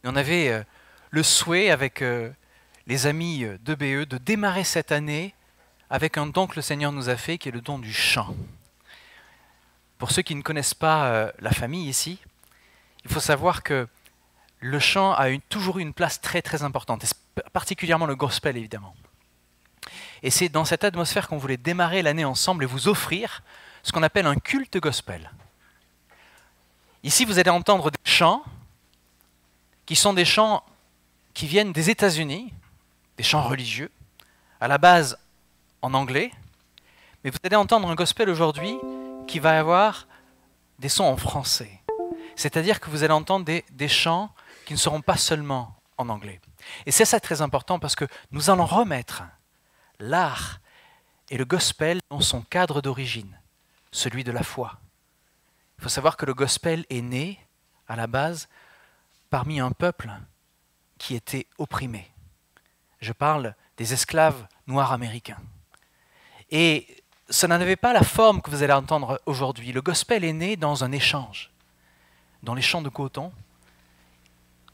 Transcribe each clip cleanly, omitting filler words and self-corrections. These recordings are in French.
Et on avait le souhait avec les amis d'EBE de démarrer cette année avec un don que le Seigneur nous a fait, qui est le don du chant. Pour ceux qui ne connaissent pas la famille ici, il faut savoir que le chant a toujours eu une place très très importante, et particulièrement le gospel évidemment. Et c'est dans cette atmosphère qu'on voulait démarrer l'année ensemble et vous offrir ce qu'on appelle un culte gospel. Ici, vous allez entendre des chants qui sont des chants qui viennent des États-Unis, des chants religieux, à la base en anglais, mais vous allez entendre un gospel aujourd'hui qui va avoir des sons en français. C'est-à-dire que vous allez entendre des chants qui ne seront pas seulement en anglais. Et c'est ça très important parce que nous allons remettre l'art et le gospel dans son cadre d'origine, celui de la foi. Il faut savoir que le gospel est né, à la base, parmi un peuple qui était opprimé. Je parle des esclaves noirs américains. Et ça n'avait pas la forme que vous allez entendre aujourd'hui. Le gospel est né dans un échange. Dans les champs de coton,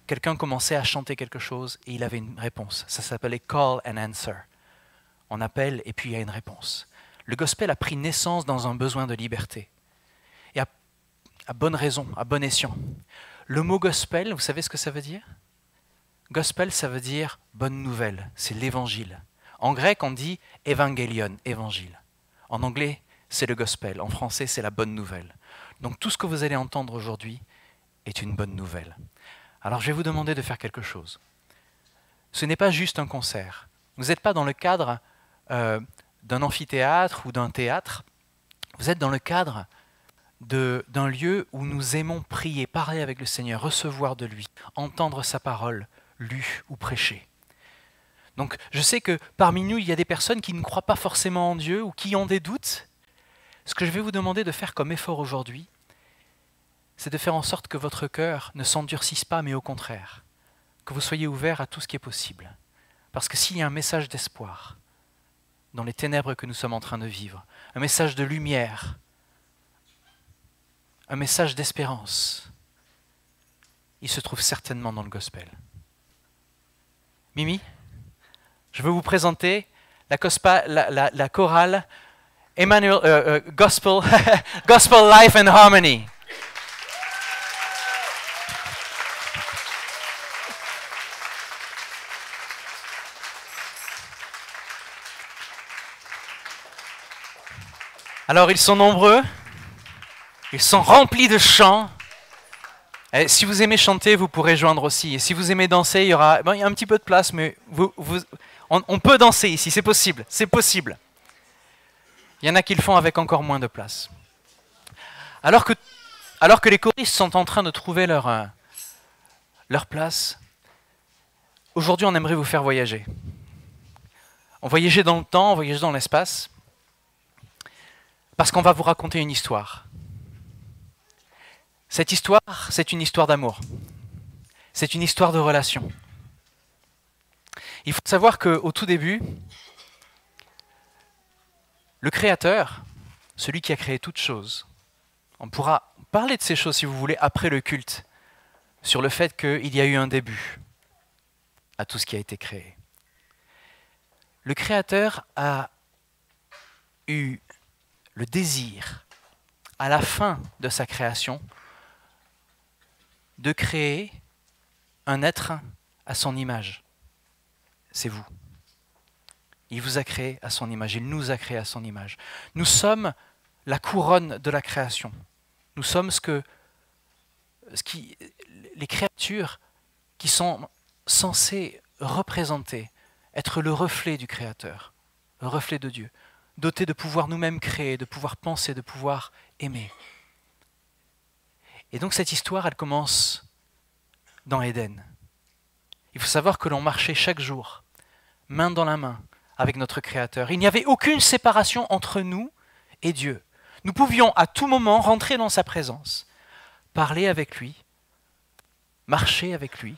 quelqu'un commençait à chanter quelque chose et il avait une réponse. Ça s'appelait call and answer. On appelle et puis il y a une réponse. Le gospel a pris naissance dans un besoin de liberté. Et à bonne raison, à bon escient. Le mot gospel, vous savez ce que ça veut dire? Gospel, ça veut dire bonne nouvelle, c'est l'évangile. En grec, on dit évangélion, évangile. En anglais, c'est le gospel. En français, c'est la bonne nouvelle. Donc tout ce que vous allez entendre aujourd'hui est une bonne nouvelle. Alors je vais vous demander de faire quelque chose. Ce n'est pas juste un concert. Vous n'êtes pas dans le cadre d'un amphithéâtre ou d'un théâtre. Vous êtes dans le cadre d'un lieu où nous aimons prier, parler avec le Seigneur, recevoir de lui, entendre sa parole lue ou prêchée. Donc je sais que parmi nous, il y a des personnes qui ne croient pas forcément en Dieu ou qui ont des doutes. Ce que je vais vous demander de faire comme effort aujourd'hui, c'est de faire en sorte que votre cœur ne s'endurcisse pas, mais au contraire, que vous soyez ouvert à tout ce qui est possible. Parce que s'il y a un message d'espoir dans les ténèbres que nous sommes en train de vivre, un message de lumière, un message d'espérance, il se trouve certainement dans le gospel. Mimi, je veux vous présenter la chorale Emmanuel Gospel, Gospel Life and Harmony. Alors ils sont nombreux, ils sont remplis de chants. Et si vous aimez chanter, vous pourrez joindre aussi. Et si vous aimez danser, il y a un petit peu de place, mais on peut danser ici, c'est possible, c'est possible. Il y en a qui le font avec encore moins de place. Alors que les choristes sont en train de trouver leur place, aujourd'hui on aimerait vous faire voyager. On voyager dans le temps, on voyager dans l'espace, parce qu'on va vous raconter une histoire. Cette histoire, c'est une histoire d'amour. C'est une histoire de relation. Il faut savoir qu'au tout début, le Créateur, celui qui a créé toutes choses, on pourra parler de ces choses, si vous voulez, après le culte, sur le fait qu'il y a eu un début à tout ce qui a été créé. Le Créateur a eu le désir, à la fin de sa création, de créer un être à son image. C'est vous. Il vous a créé à son image, il nous a créé à son image. Nous sommes la couronne de la création. Nous sommes les créatures qui sont censées représenter, être le reflet du Créateur, le reflet de Dieu, dotés de pouvoir nous-mêmes créer, de pouvoir penser, de pouvoir aimer. Et donc cette histoire, elle commence dans Éden. Il faut savoir que l'on marchait chaque jour, main dans la main, avec notre Créateur. Il n'y avait aucune séparation entre nous et Dieu. Nous pouvions à tout moment rentrer dans sa présence, parler avec lui, marcher avec lui,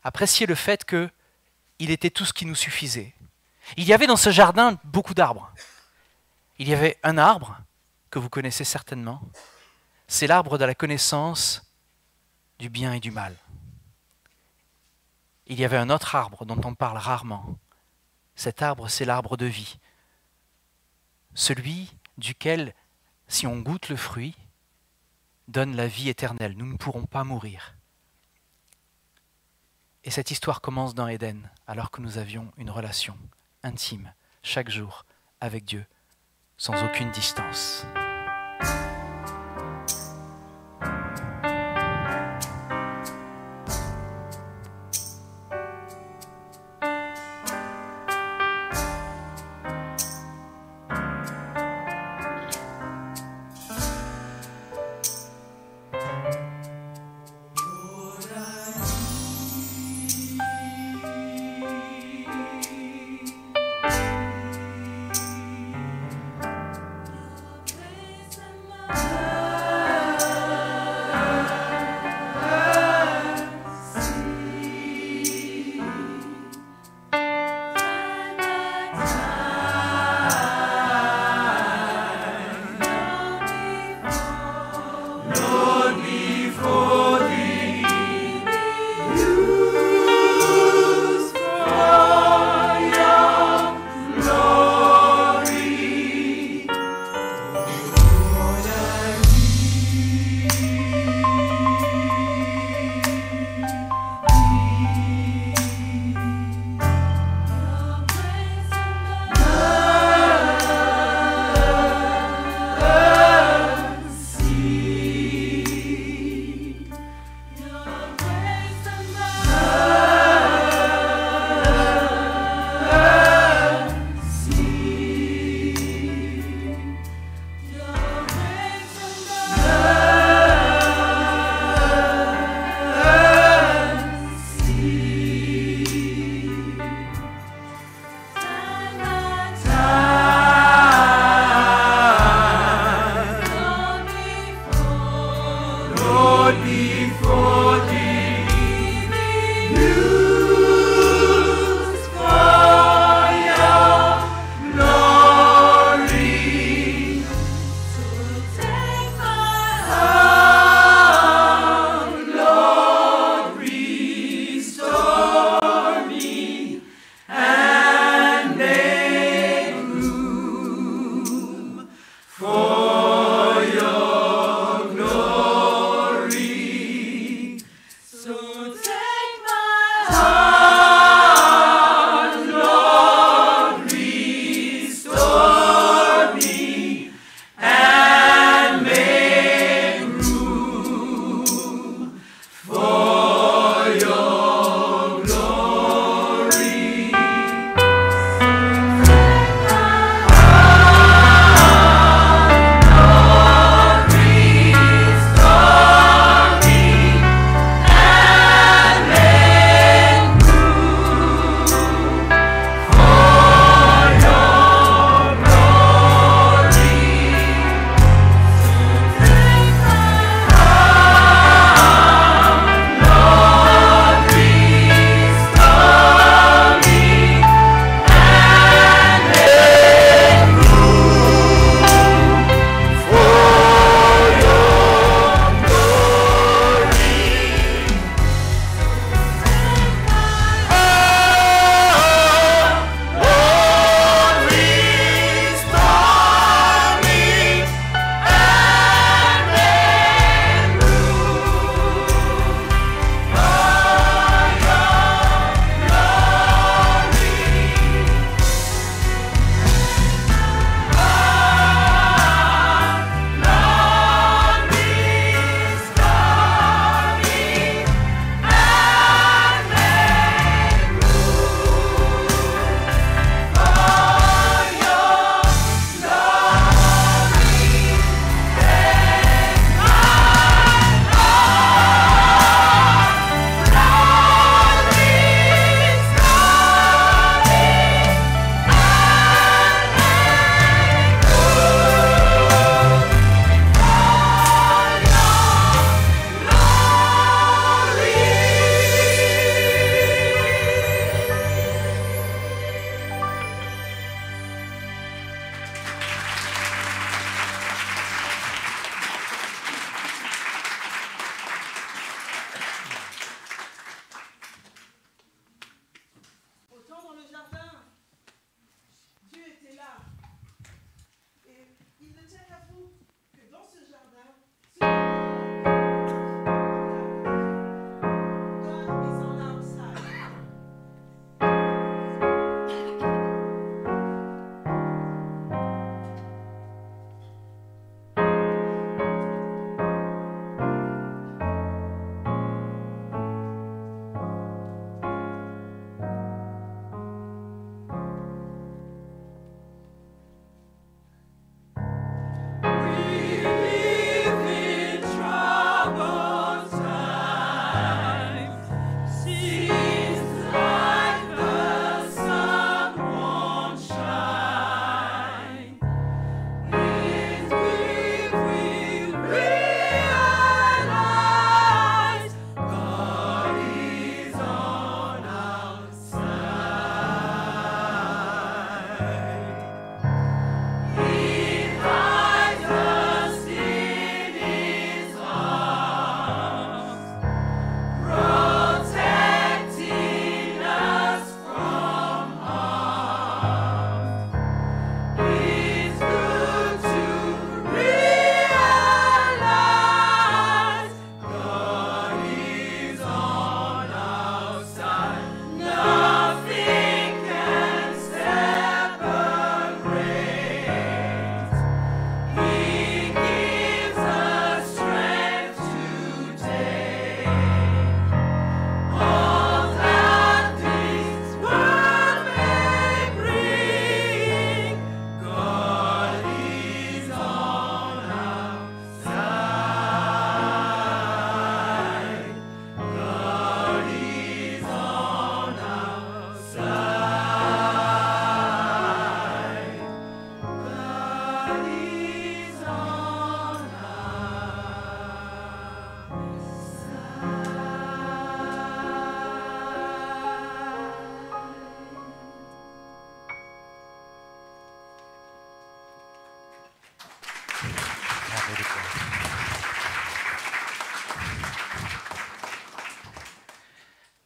apprécier le fait qu'il était tout ce qui nous suffisait. Il y avait dans ce jardin beaucoup d'arbres. Il y avait un arbre que vous connaissez certainement, c'est l'arbre de la connaissance du bien et du mal. il y avait un autre arbre dont on parle rarement. Cet arbre, c'est l'arbre de vie. Celui duquel, si on goûte le fruit, donne la vie éternelle. Nous ne pourrons pas mourir. Et cette histoire commence dans Éden, alors que nous avions une relation intime, chaque jour, avec Dieu, sans aucune distance.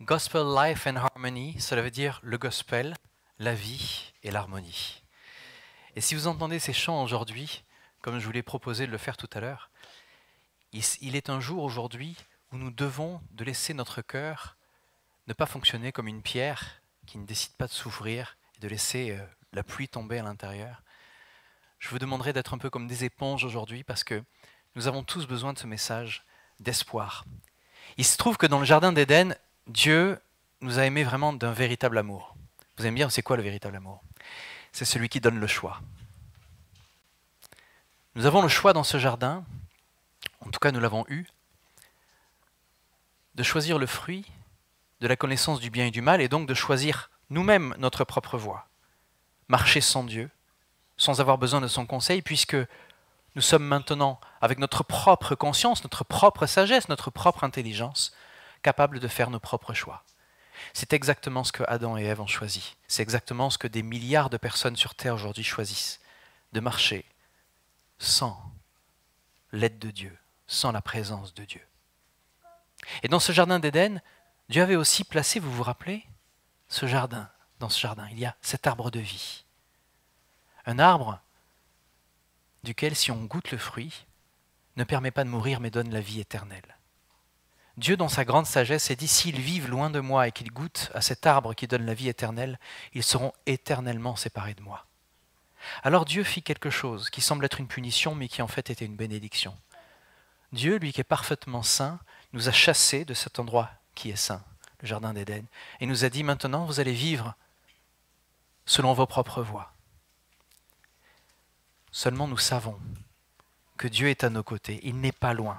Gospel Life and Harmony, cela veut dire le gospel, la vie et l'harmonie. Et si vous entendez ces chants aujourd'hui, comme je vous l'ai proposé de le faire tout à l'heure, il est un jour aujourd'hui où nous devons de laisser notre cœur ne pas fonctionner comme une pierre qui ne décide pas de s'ouvrir et de laisser la pluie tomber à l'intérieur. Je vous demanderai d'être un peu comme des éponges aujourd'hui parce que nous avons tous besoin de ce message d'espoir. Il se trouve que dans le jardin d'Éden, Dieu nous a aimés vraiment d'un véritable amour. Vous allez me dire, c'est quoi le véritable amour? C'est celui qui donne le choix. Nous avons le choix dans ce jardin, en tout cas nous l'avons eu, de choisir le fruit de la connaissance du bien et du mal et donc de choisir nous-mêmes notre propre voie. Marcher sans Dieu, sans avoir besoin de son conseil, puisque nous sommes maintenant, avec notre propre conscience, notre propre sagesse, notre propre intelligence, capables de faire nos propres choix. C'est exactement ce que Adam et Ève ont choisi. C'est exactement ce que des milliards de personnes sur Terre aujourd'hui choisissent, de marcher sans l'aide de Dieu, sans la présence de Dieu. Et dans ce jardin d'Éden, Dieu avait aussi placé, vous vous rappelez, ce jardin. Dans ce jardin, il y a cet arbre de vie. Un arbre duquel, si on goûte le fruit, ne permet pas de mourir mais donne la vie éternelle. Dieu, dans sa grande sagesse, a dit, s'ils vivent loin de moi et qu'ils goûtent à cet arbre qui donne la vie éternelle, ils seront éternellement séparés de moi. Alors Dieu fit quelque chose qui semble être une punition, mais qui en fait était une bénédiction. Dieu, lui qui est parfaitement saint, nous a chassés de cet endroit qui est saint, le jardin d'Éden, et nous a dit, maintenant vous allez vivre selon vos propres voies. Seulement nous savons que Dieu est à nos côtés, il n'est pas loin.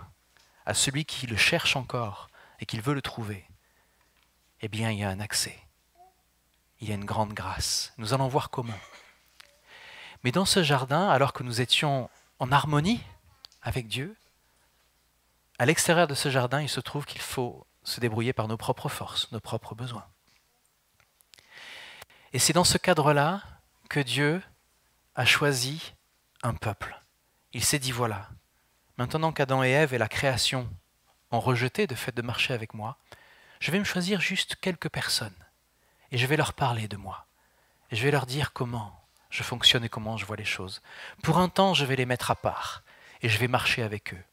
À celui qui le cherche encore et qui veut le trouver, eh bien il y a un accès. Il y a une grande grâce. Nous allons voir comment. Mais dans ce jardin, alors que nous étions en harmonie avec Dieu, à l'extérieur de ce jardin, il se trouve qu'il faut se débrouiller par nos propres forces, nos propres besoins. Et c'est dans ce cadre-là que Dieu a choisi un peuple. Il s'est dit, voilà, maintenant qu'Adam et Ève et la création ont rejeté le fait de marcher avec moi, je vais me choisir juste quelques personnes et je vais leur parler de moi. Et je vais leur dire comment je fonctionne et comment je vois les choses. Pour un temps, je vais les mettre à part et je vais marcher avec eux.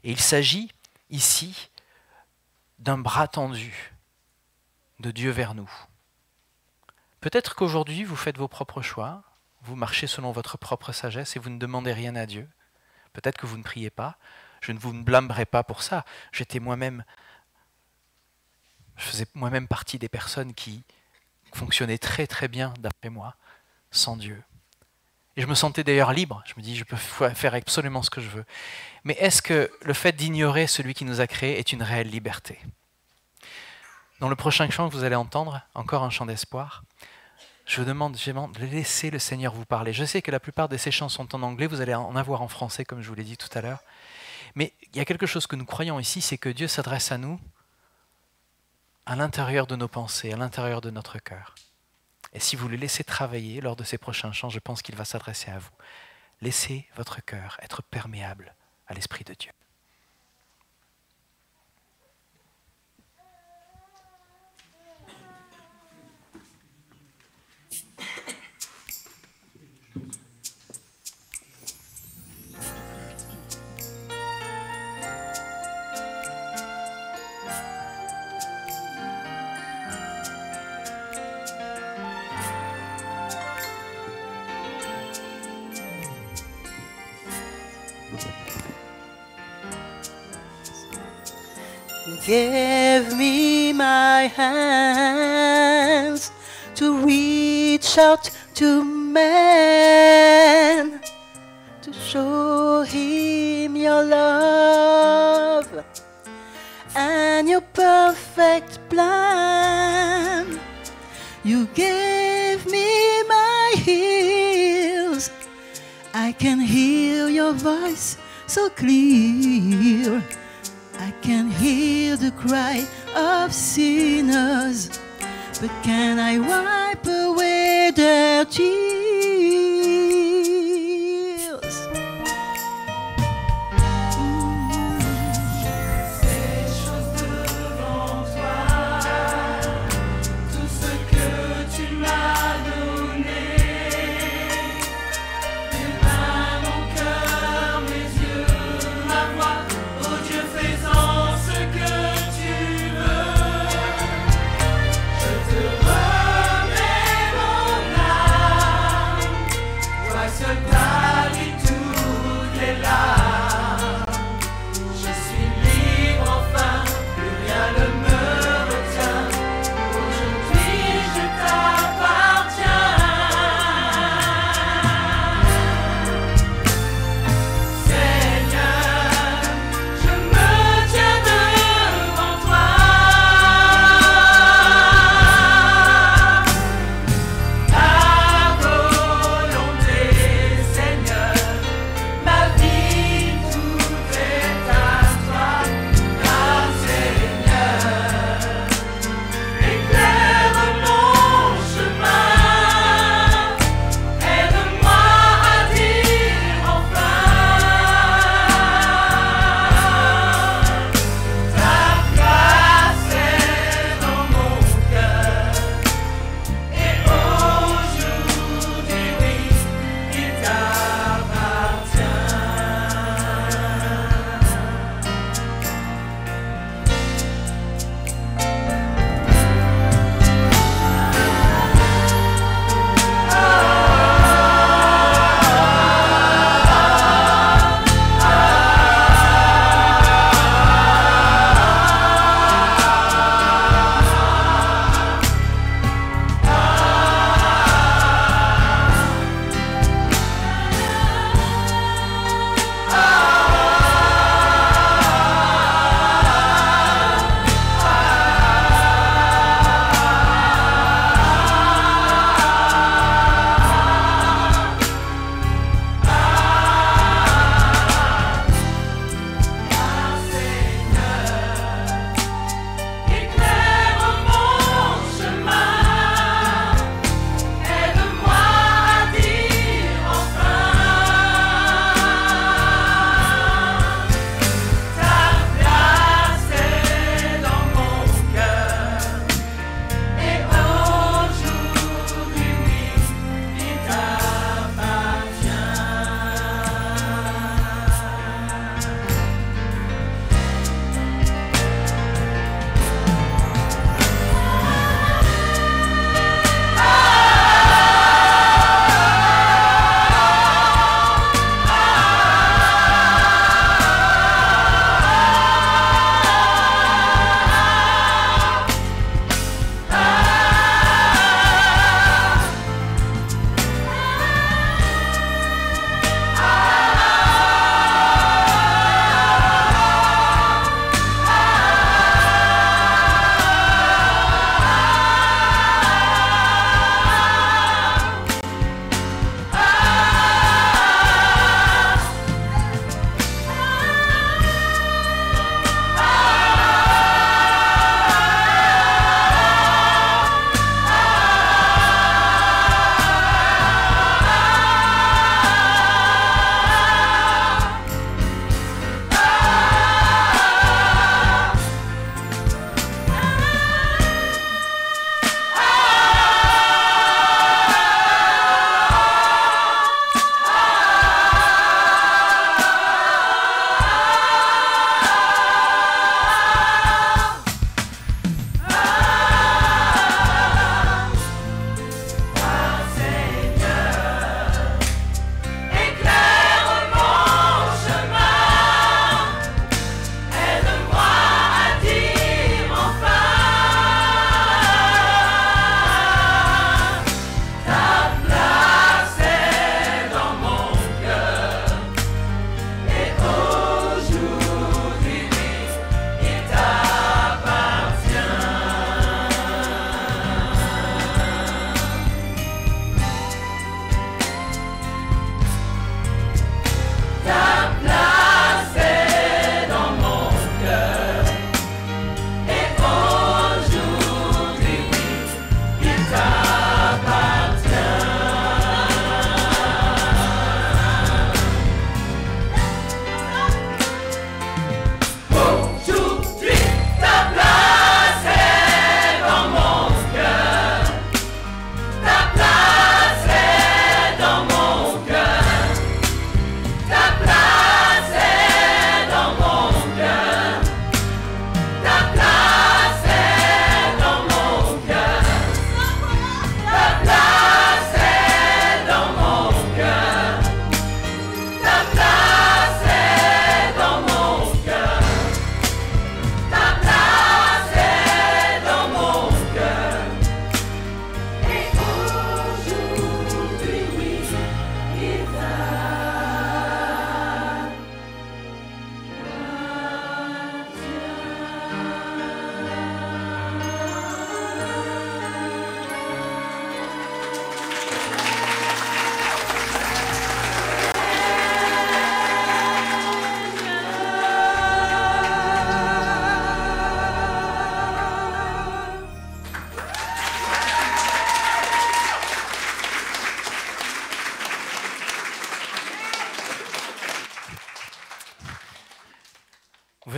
Et il s'agit ici d'un bras tendu de Dieu vers nous. Peut-être qu'aujourd'hui, vous faites vos propres choix, vous marchez selon votre propre sagesse et vous ne demandez rien à Dieu. Peut-être que vous ne priez pas. Je ne vous blâmerai pas pour ça. Je faisais moi-même partie des personnes qui fonctionnaient très très bien, d'après moi, sans Dieu. Et je me sentais d'ailleurs libre. Je me dis, je peux faire absolument ce que je veux. Mais est-ce que le fait d'ignorer celui qui nous a créés est une réelle liberté? Dans le prochain chant que vous allez entendre, encore un chant d'espoir, je vous demande de laisser le Seigneur vous parler. Je sais que la plupart de ces chants sont en anglais, vous allez en avoir en français, comme je vous l'ai dit tout à l'heure. Mais il y a quelque chose que nous croyons ici, c'est que Dieu s'adresse à nous à l'intérieur de nos pensées, à l'intérieur de notre cœur. Et si vous le laissez travailler lors de ces prochains chants, je pense qu'il va s'adresser à vous. Laissez votre cœur être perméable à l'Esprit de Dieu. Give me my hands to reach out to man, to show him your love and your perfect plan. You gave me my ears, I can hear your voice so clear. I can hear the cry of sinners, but can I wipe away their tears? Ces choses devant toi.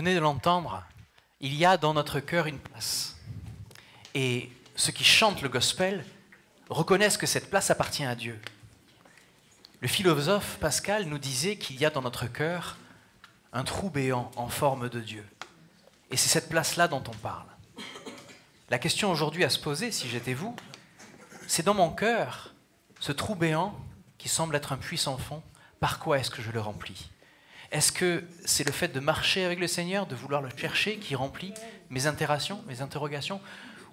venez de l'entendre, il y a dans notre cœur une place. Et ceux qui chantent le gospel reconnaissent que cette place appartient à Dieu. Le philosophe Pascal nous disait qu'il y a dans notre cœur un trou béant en forme de Dieu. Et c'est cette place-là dont on parle. La question aujourd'hui à se poser, si j'étais vous, c'est dans mon cœur, ce trou béant qui semble être un puits sans fond, par quoi est-ce que je le remplis ? Est-ce que c'est le fait de marcher avec le Seigneur, de vouloir le chercher, qui remplit mes interrogations ?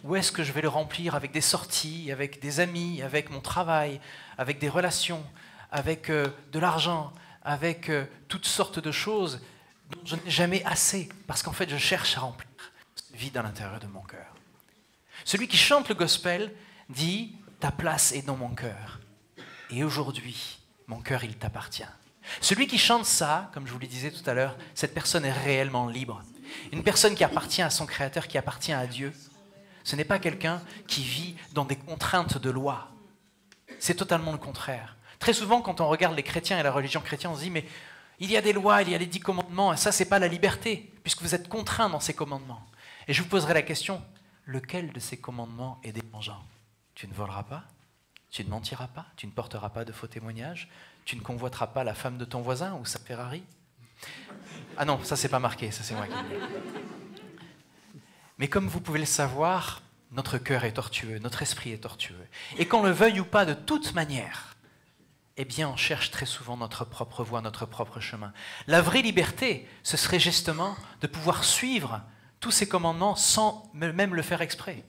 Ou est-ce que je vais le remplir avec des sorties, avec des amis, avec mon travail, avec des relations, avec de l'argent, avec toutes sortes de choses dont je n'ai jamais assez, parce qu'en fait je cherche à remplir ce vide à l'intérieur de mon cœur. Celui qui chante le gospel dit « Ta place est dans mon cœur, et aujourd'hui, mon cœur, il t'appartient ». Celui qui chante ça, comme je vous le disais tout à l'heure, cette personne est réellement libre. Une personne qui appartient à son Créateur, qui appartient à Dieu, ce n'est pas quelqu'un qui vit dans des contraintes de loi. C'est totalement le contraire. Très souvent, quand on regarde les chrétiens et la religion chrétienne, on se dit « mais il y a des lois, il y a les 10 commandements, et ça, c'est pas la liberté, puisque vous êtes contraints dans ces commandements. » Et je vous poserai la question, lequel de ces commandements est dérangeant ? Tu ne voleras pas ? Tu ne mentiras pas ? Tu ne porteras pas de faux témoignages ? Tu ne convoiteras pas la femme de ton voisin ou sa Ferrari ? Ah non, ça c'est pas marqué, ça c'est moi qui le dis. Mais comme vous pouvez le savoir, notre cœur est tortueux, notre esprit est tortueux. Et qu'on le veuille ou pas, de toute manière, eh bien on cherche très souvent notre propre voie, notre propre chemin. La vraie liberté, ce serait justement de pouvoir suivre tous ces commandements sans même le faire exprès.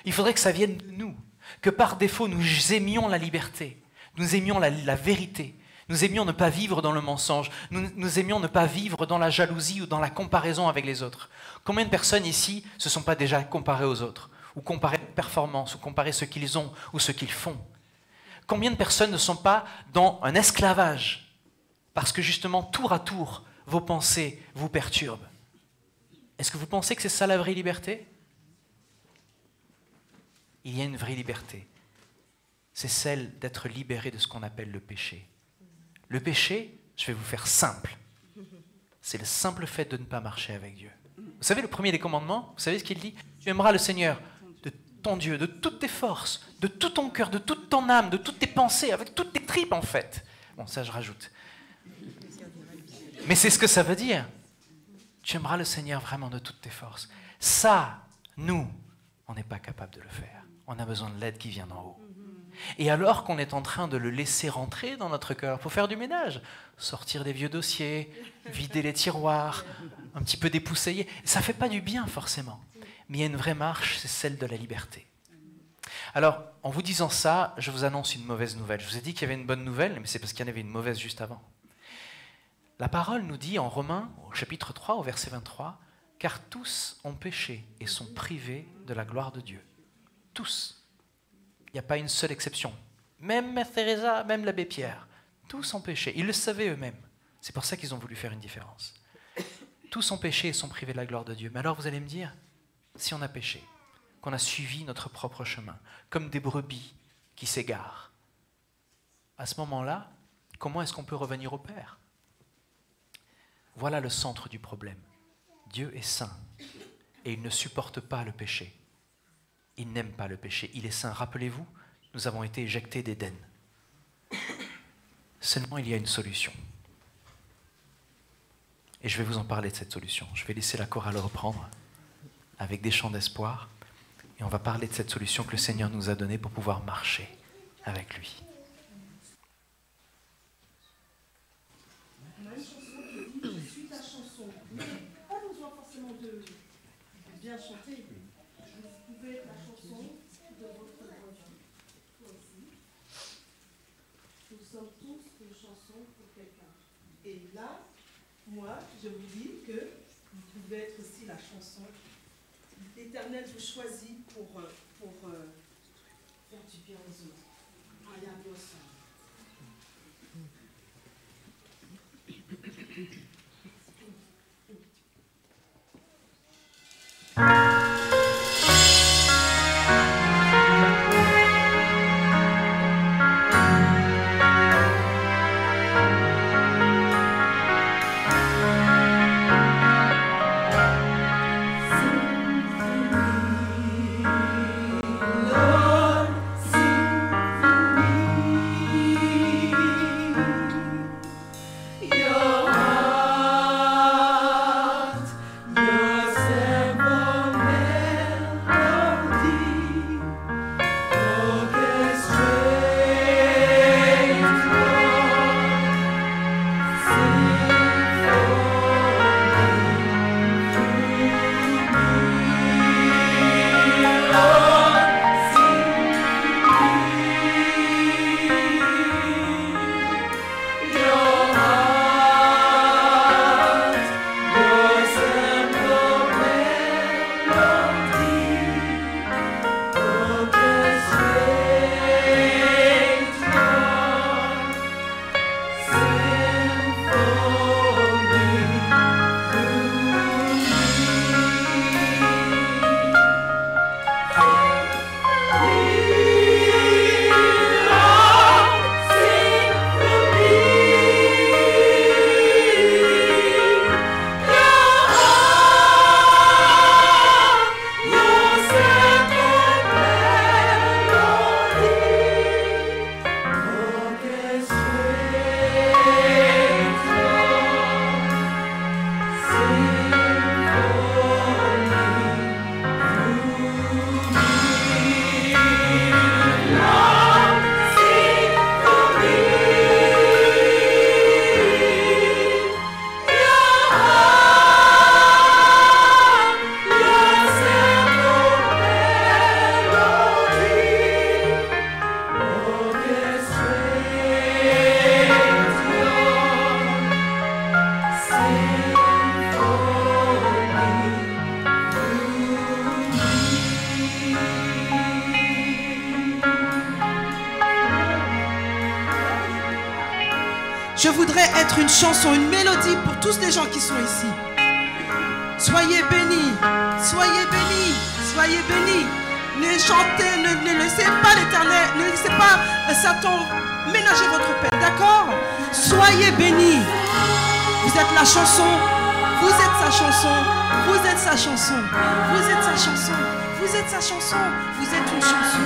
Il faudrait que ça vienne de nous, que par défaut nous aimions la liberté, nous aimions la vérité, nous aimions ne pas vivre dans le mensonge, nous aimions ne pas vivre dans la jalousie ou dans la comparaison avec les autres. Combien de personnes ici ne se sont pas déjà comparées aux autres, ou comparées leurs performances, ou comparées ce qu'ils ont ou ce qu'ils font? Combien de personnes ne sont pas dans un esclavage, parce que justement, tour à tour, vos pensées vous perturbent? Est-ce que vous pensez que c'est ça la vraie liberté? Il y a une vraie liberté. C'est celle d'être libéré de ce qu'on appelle le péché. Le péché, je vais vous faire simple. C'est le simple fait de ne pas marcher avec Dieu. Vous savez, le premier des commandements, vous savez ce qu'il dit? Tu aimeras le Seigneur de ton Dieu, de toutes tes forces, de tout ton cœur, de toute ton âme, de toutes tes pensées, avec toutes tes tripes en fait. Bon, ça je rajoute. Mais c'est ce que ça veut dire. Tu aimeras le Seigneur vraiment de toutes tes forces. Ça, nous, on n'est pas capable de le faire. On a besoin de l'aide qui vient d'en haut. Et alors qu'on est en train de le laisser rentrer dans notre cœur pour faire du ménage, sortir des vieux dossiers, vider les tiroirs, un petit peu dépoussiérer, ça ne fait pas du bien forcément. Mais il y a une vraie marche, c'est celle de la liberté. Alors, en vous disant ça, je vous annonce une mauvaise nouvelle. Je vous ai dit qu'il y avait une bonne nouvelle, mais c'est parce qu'il y en avait une mauvaise juste avant. La parole nous dit en Romains, au chapitre 3, au verset 23, « Car tous ont péché et sont privés de la gloire de Dieu. » Tous. Il n'y a pas une seule exception. Même Mère Teresa, même l'abbé Pierre. Tous ont péché. Ils le savaient eux-mêmes. C'est pour ça qu'ils ont voulu faire une différence. Tous ont péché et sont privés de la gloire de Dieu. Mais alors vous allez me dire, si on a péché, qu'on a suivi notre propre chemin, comme des brebis qui s'égarent, à ce moment-là, comment est-ce qu'on peut revenir au Père? Voilà le centre du problème. Dieu est saint et il ne supporte pas le péché. Il n'aime pas le péché. Il est saint. Rappelez-vous, nous avons été éjectés d'Éden. Seulement, il y a une solution. Et je vais vous en parler de cette solution. Je vais laisser la chorale reprendre avec des chants d'espoir. Et on va parler de cette solution que le Seigneur nous a donnée pour pouvoir marcher avec lui. On a une chanson qui dit « Je suis ta chanson ». Mais pas besoin forcément de bien chanter. Vous pouvez être la chanson de votre voisin. Toi aussi. Nous sommes tous une chanson pour quelqu'un. Et là, moi, je vous dis que vous pouvez être aussi la chanson. L'Éternel vous choisit pour faire du bien aux autres. Regardez au sein. Je voudrais être une chanson, une mélodie pour tous les gens qui sont ici. Soyez bénis, soyez bénis, soyez bénis. Ne chantez, ne laissez pas l'Éternel, ne laissez pas Satan ménager votre peine, d'accord? Soyez bénis. Vous êtes la chanson, vous êtes sa chanson, vous êtes sa chanson, vous êtes sa chanson, vous êtes sa chanson, vous êtes une chanson.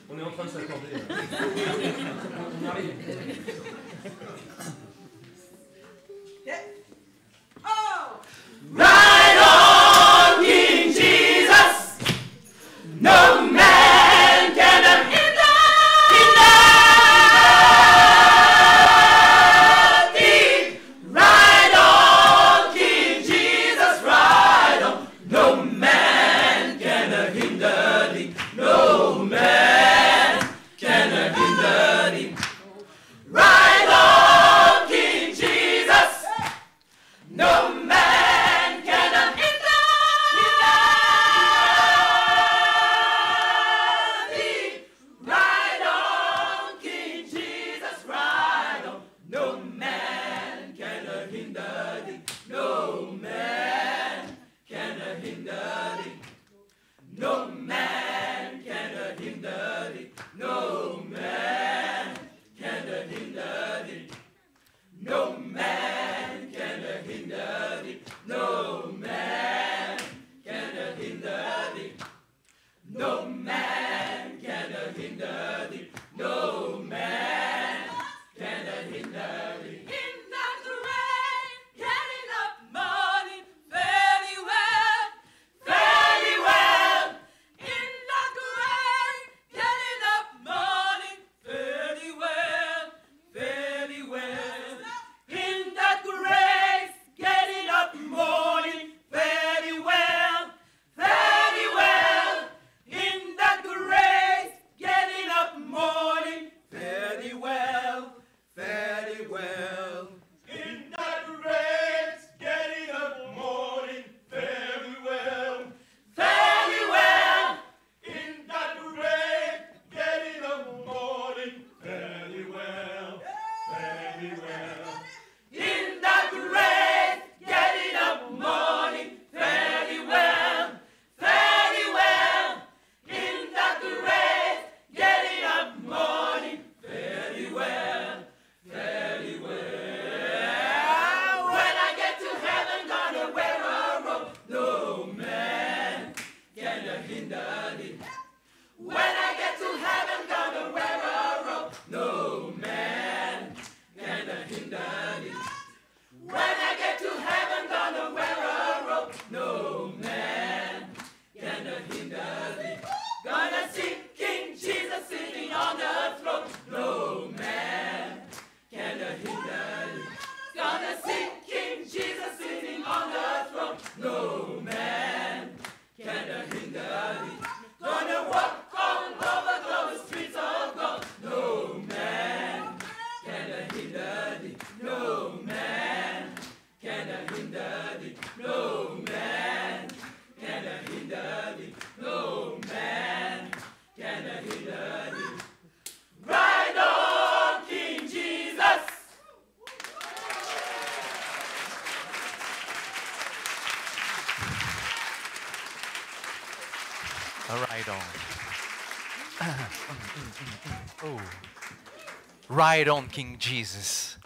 On est en train de s'accorder. On arrive. Yeah. Oh! Ride on, King Jesus. No man can hinder thee. Ride on, King Jesus. Ride on. No man can hinder thee. No man can hinder thee. Ride on, King Jesus. No man can hinder thee. Ride on, King Jesus. Ride on. No man can hinder thee. No man can hinder thee. No man can hinder thee. No man can hinder thee. No man can hinder thee. No man can hinder thee. No man hinder thee. No man can hinder thee. No man can hinder thee. Ride on, King Jesus. Ride on. Oh. Ride on, King Jesus.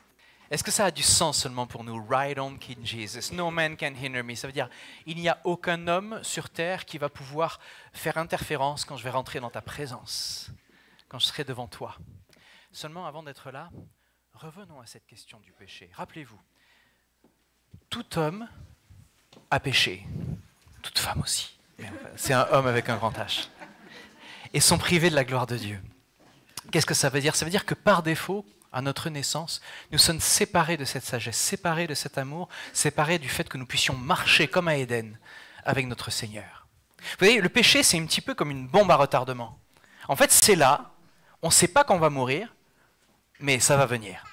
Est-ce que ça a du sens seulement pour nous? Ride on, King Jesus. No man can hinder me. Ça veut dire, il n'y a aucun homme sur terre qui va pouvoir faire interférence quand je vais rentrer dans ta présence, quand je serai devant toi. Seulement, avant d'être là, revenons à cette question du péché. Rappelez-vous, tout homme a péché, toute femme aussi. C'est un homme avec un grand H. Et sont privés de la gloire de Dieu. Qu'est-ce que ça veut dire? Ça veut dire que par défaut, à notre naissance, nous sommes séparés de cette sagesse, séparés de cet amour, séparés du fait que nous puissions marcher comme à Éden avec notre Seigneur. Vous voyez, le péché, c'est un petit peu comme une bombe à retardement. En fait, c'est là, on ne sait pas quand on va mourir, mais ça va venir.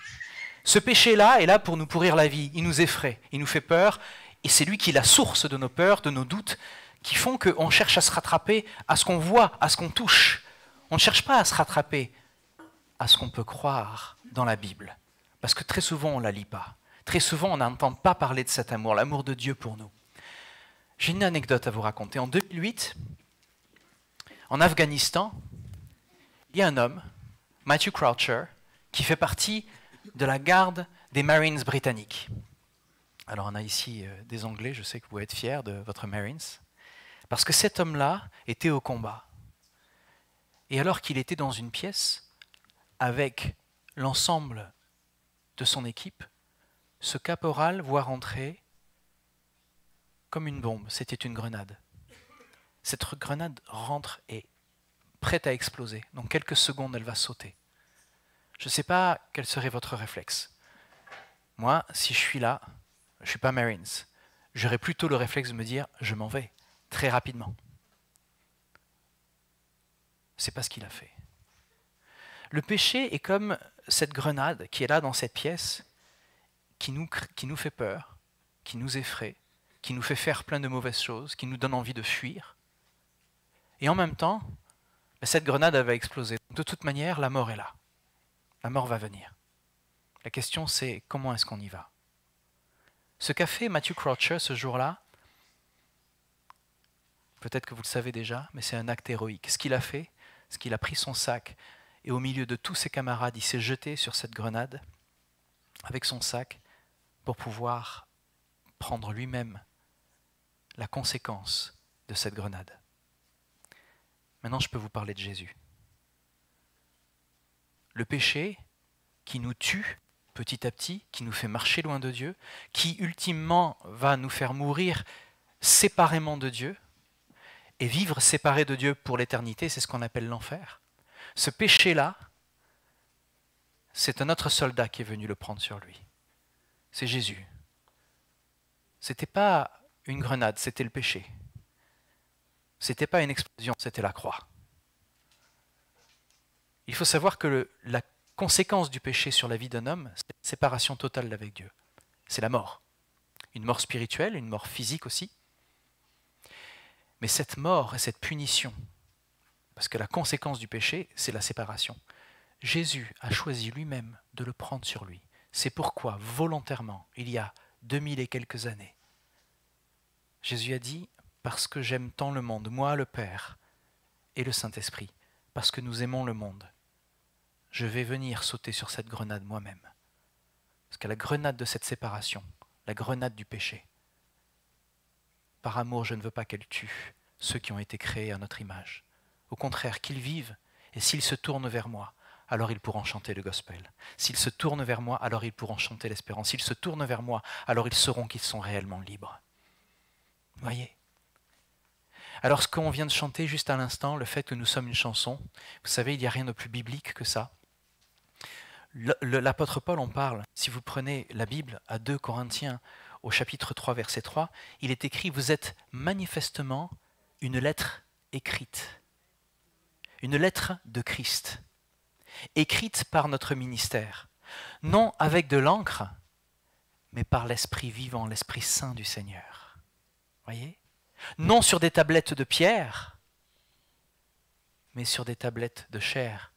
Ce péché-là est là pour nous pourrir la vie, il nous effraie, il nous fait peur, et c'est lui qui est la source de nos peurs, de nos doutes, qui font qu'on cherche à se rattraper à ce qu'on voit, à ce qu'on touche. On ne cherche pas à se rattraper à ce qu'on peut croire dans la Bible. Parce que très souvent, on ne la lit pas. Très souvent, on n'entend pas parler de cet amour, l'amour de Dieu pour nous. J'ai une anecdote à vous raconter. En 2008, en Afghanistan, il y a un homme, Matthew Croucher, qui fait partie de la garde des Marines britanniques. Alors, on a ici des Anglais, je sais que vous pouvez être fiers de votre Marines. Parce que cet homme-là était au combat. Et alors qu'il était dans une pièce avec l'ensemble de son équipe, ce caporal voit rentrer comme une bombe. C'était une grenade. Cette grenade rentre et est prête à exploser. Dans quelques secondes, elle va sauter. Je ne sais pas quel serait votre réflexe. Moi, si je suis là, je ne suis pas Marines. J'aurais plutôt le réflexe de me dire « je m'en vais ». Très rapidement. C'est pas ce qu'il a fait. Le péché est comme cette grenade qui est là dans cette pièce, qui nous fait peur, qui nous effraie, qui nous fait faire plein de mauvaises choses, qui nous donne envie de fuir. Et en même temps, cette grenade elle va exploser. De toute manière, la mort est là. La mort va venir. La question c'est comment est-ce qu'on y va? Ce qu'a fait Matthew Croucher ce jour-là, peut-être que vous le savez déjà, mais c'est un acte héroïque. Ce qu'il a fait, c'est qu'il a pris son sac et au milieu de tous ses camarades, il s'est jeté sur cette grenade avec son sac pour pouvoir prendre lui-même la conséquence de cette grenade. Maintenant, je peux vous parler de Jésus. Le péché qui nous tue petit à petit, qui nous fait marcher loin de Dieu, qui ultimement va nous faire mourir séparément de Dieu, et vivre séparé de Dieu pour l'éternité, c'est ce qu'on appelle l'enfer. Ce péché-là, c'est un autre soldat qui est venu le prendre sur lui. C'est Jésus. Ce n'était pas une grenade, c'était le péché. Ce n'était pas une explosion, c'était la croix. Il faut savoir que la conséquence du péché sur la vie d'un homme, c'est la séparation totale d'avec Dieu. C'est la mort. Une mort spirituelle, une mort physique aussi. Mais cette mort et cette punition, parce que la conséquence du péché, c'est la séparation. Jésus a choisi lui-même de le prendre sur lui. C'est pourquoi, volontairement, il y a 2000 et quelques années, Jésus a dit, parce que j'aime tant le monde, moi le Père et le Saint-Esprit, parce que nous aimons le monde, je vais venir sauter sur cette grenade moi-même. Parce que la grenade de cette séparation, la grenade du péché, par amour, je ne veux pas qu'elle tue ceux qui ont été créés à notre image. Au contraire, qu'ils vivent, et s'ils se tournent vers moi, alors ils pourront chanter le gospel. S'ils se tournent vers moi, alors ils pourront chanter l'espérance. S'ils se tournent vers moi, alors ils sauront qu'ils sont réellement libres. Voyez? Alors ce qu'on vient de chanter juste à l'instant, le fait que nous sommes une chanson, vous savez, il n'y a rien de plus biblique que ça. L'apôtre Paul en parle. Si vous prenez la Bible à 2 Corinthiens, au chapitre 3, verset 3, il est écrit « Vous êtes manifestement une lettre écrite, une lettre de Christ, écrite par notre ministère, non avec de l'encre, mais par l'Esprit vivant, l'Esprit Saint du Seigneur. Voyez? Non sur des tablettes de pierre, mais sur des tablettes de chair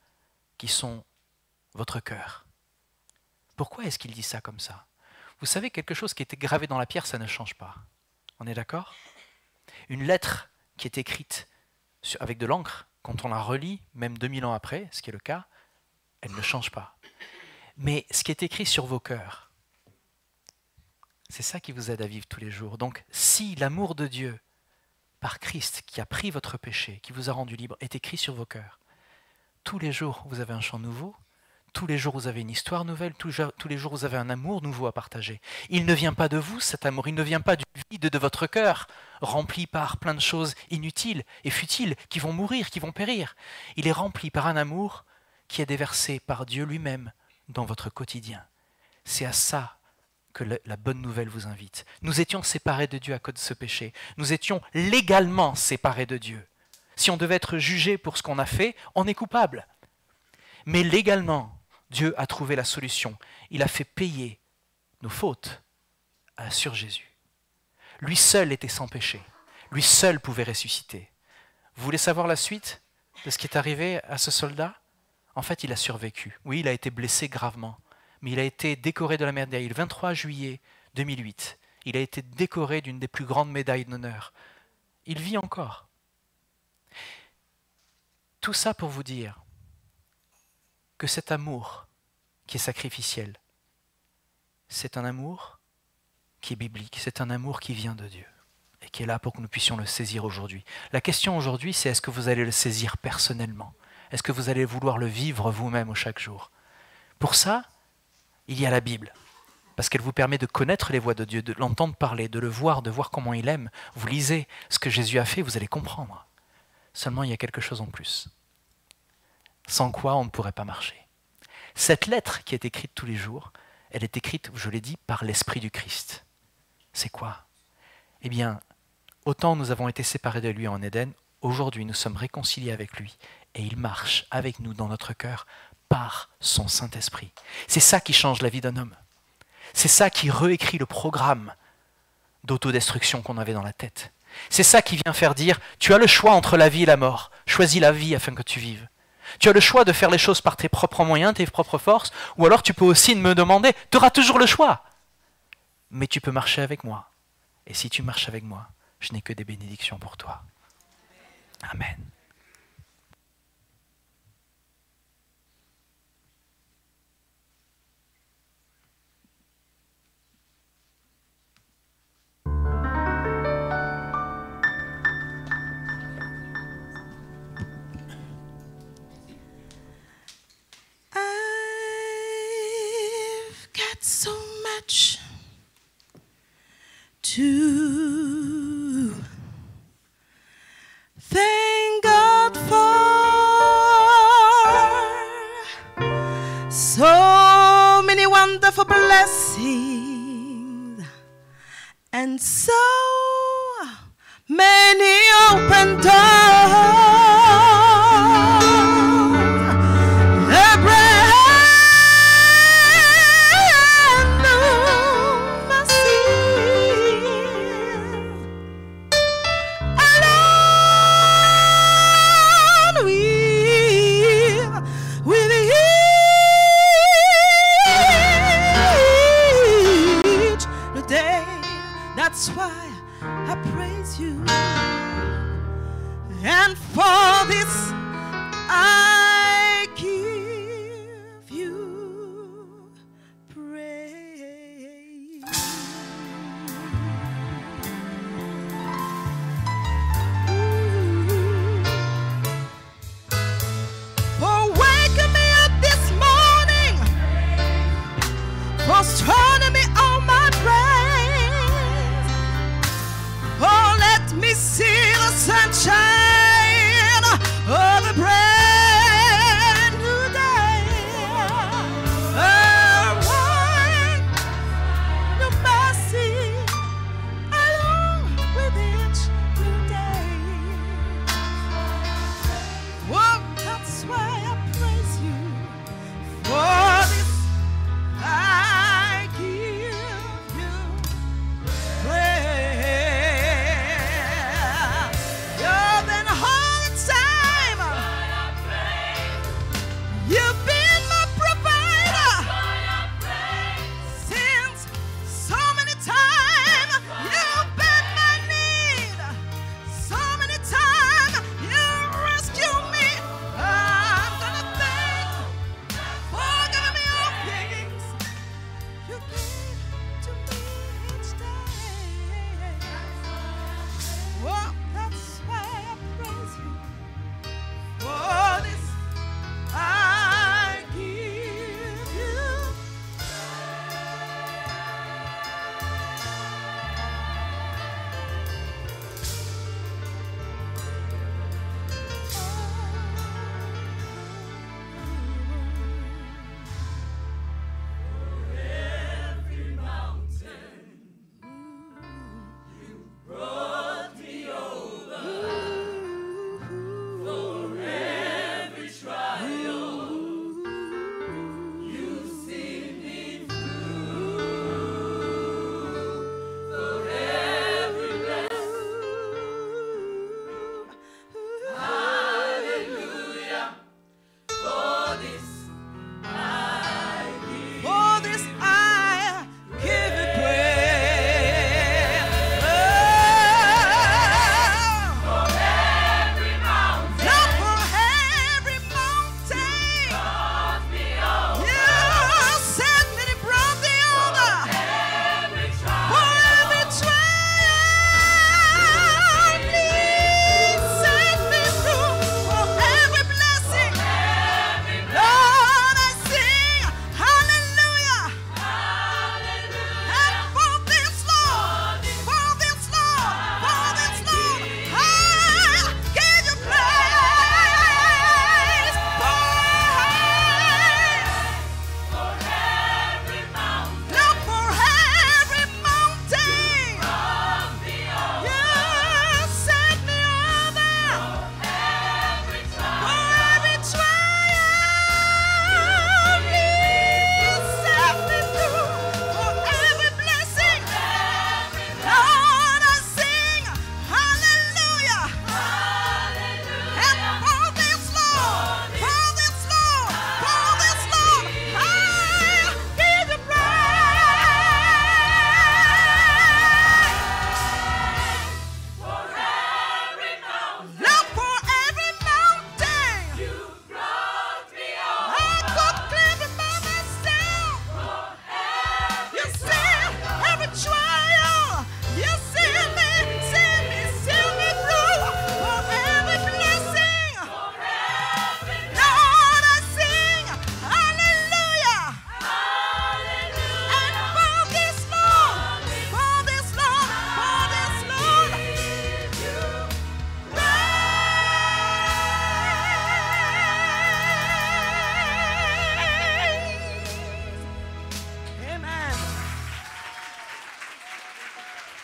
qui sont votre cœur. Pourquoi est-ce qu'il dit ça comme ça? Vous savez, quelque chose qui était gravé dans la pierre, ça ne change pas. On est d'accord? Une lettre qui est écrite avec de l'encre, quand on la relit, même 2000 ans après, ce qui est le cas, elle ne change pas. Mais ce qui est écrit sur vos cœurs, c'est ça qui vous aide à vivre tous les jours. Donc, si l'amour de Dieu, par Christ, qui a pris votre péché, qui vous a rendu libre, est écrit sur vos cœurs, tous les jours, vous avez un chant nouveau, tous les jours, vous avez une histoire nouvelle, tous les jours, vous avez un amour nouveau à partager. Il ne vient pas de vous, cet amour, il ne vient pas du vide de votre cœur, rempli par plein de choses inutiles et futiles, qui vont mourir, qui vont périr. Il est rempli par un amour qui est déversé par Dieu lui-même dans votre quotidien. C'est à ça que la bonne nouvelle vous invite. Nous étions séparés de Dieu à cause de ce péché. Nous étions légalement séparés de Dieu. Si on devait être jugé pour ce qu'on a fait, on est coupable. Mais légalement, Dieu a trouvé la solution. Il a fait payer nos fautes sur Jésus. Lui seul était sans péché. Lui seul pouvait ressusciter. Vous voulez savoir la suite de ce qui est arrivé à ce soldat? En fait, il a survécu. Oui, il a été blessé gravement, mais il a été décoré de la médaille. Le 23 juillet 2008, il a été décoré d'une des plus grandes médailles d'honneur. Il vit encore. Tout ça pour vous dire que cet amour qui est sacrificiel, c'est un amour qui est biblique, c'est un amour qui vient de Dieu et qui est là pour que nous puissions le saisir aujourd'hui. La question aujourd'hui, c'est est-ce que vous allez le saisir personnellement? Est-ce que vous allez vouloir le vivre vous-même chaque jour? Pour ça, il y a la Bible, parce qu'elle vous permet de connaître les voies de Dieu, de l'entendre parler, de le voir, de voir comment il aime. Vous lisez ce que Jésus a fait, vous allez comprendre. Seulement, il y a quelque chose en plus. Sans quoi on ne pourrait pas marcher. Cette lettre qui est écrite tous les jours, elle est écrite, je l'ai dit, par l'Esprit du Christ. C'est quoi? Eh bien, autant nous avons été séparés de lui en Éden, aujourd'hui nous sommes réconciliés avec lui et il marche avec nous dans notre cœur par son Saint-Esprit. C'est ça qui change la vie d'un homme. C'est ça qui réécrit le programme d'autodestruction qu'on avait dans la tête. C'est ça qui vient faire dire, tu as le choix entre la vie et la mort. Choisis la vie afin que tu vives. Tu as le choix de faire les choses par tes propres moyens, tes propres forces, ou alors tu peux aussi me demander, tu auras toujours le choix. Mais tu peux marcher avec moi. Et si tu marches avec moi, je n'ai que des bénédictions pour toi. Amen. So much to thank God for. So many wonderful blessings and so many open doors. That's why I praise you, and for this I give you praise. For waking me up this morning, for starting me on my praise. Oh, let me see the sunshine of a brand new day. One new mercy along with each new day. Oh, that's why I praise you. For this I give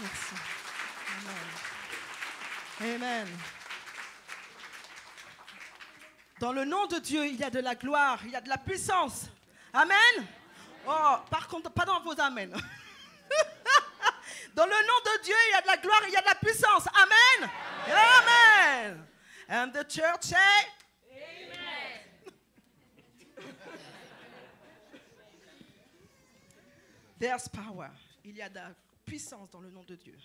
Merci. Amen. Amen. Dans le nom de Dieu, il y a de la gloire, il y a de la puissance. Amen. Oh, par contre, pas dans vos amens. Dans le nom de Dieu, il y a de la gloire, il y a de la puissance. Amen. Amen. And the church say, Amen. There's power. Il y a de la puissance dans le nom de Dieu.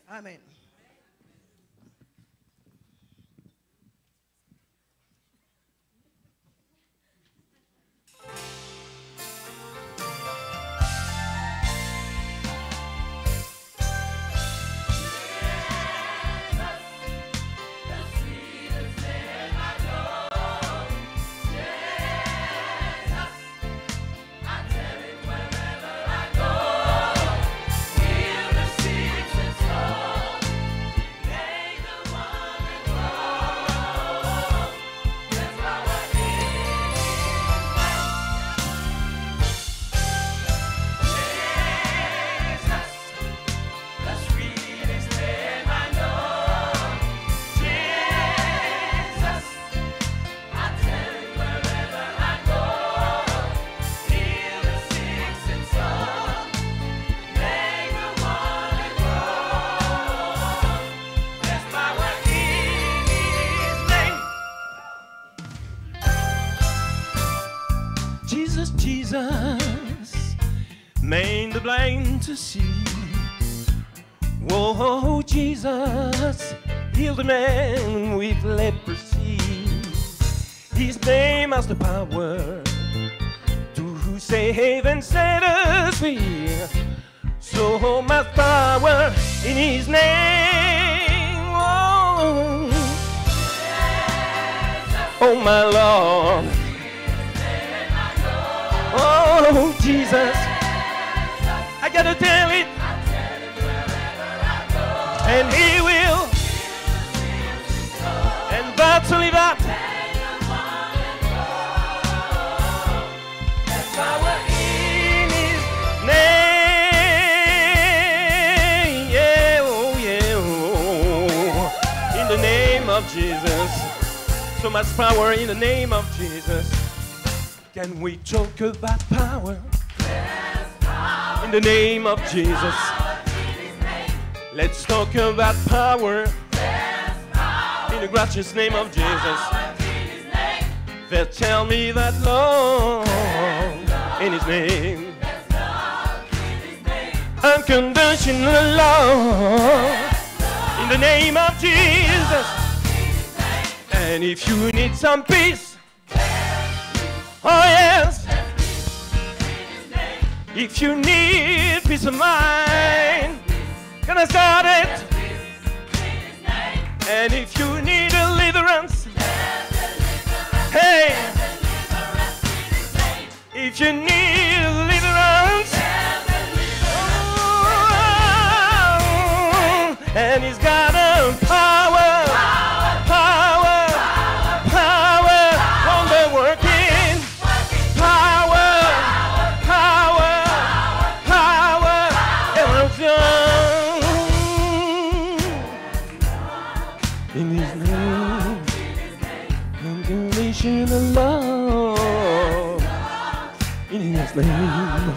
Amen. Jesus made the blind to see. Whoa, Jesus healed a man with leprosy. His name has the power to save and set us free. So much power in His name. Oh, oh my Lord. Oh, Jesus, I gotta tell it, and He will, and that's only that. There's power in His name, yeah, oh, yeah, oh. In the name of Jesus, so much power in the name of Jesus. Can we talk about power? In the name of Jesus. Let's talk about power. In the gracious name of Jesus. They'll tell me that Lord in His name. Unconditional love in the name of Jesus. And if you need some peace, oh yes, if you need peace of mind, gonna start it. And if you need deliverance, hey, if you need deliverance, oh, and He's got a power, power, power on the working. In His name, unconditional love. In His name,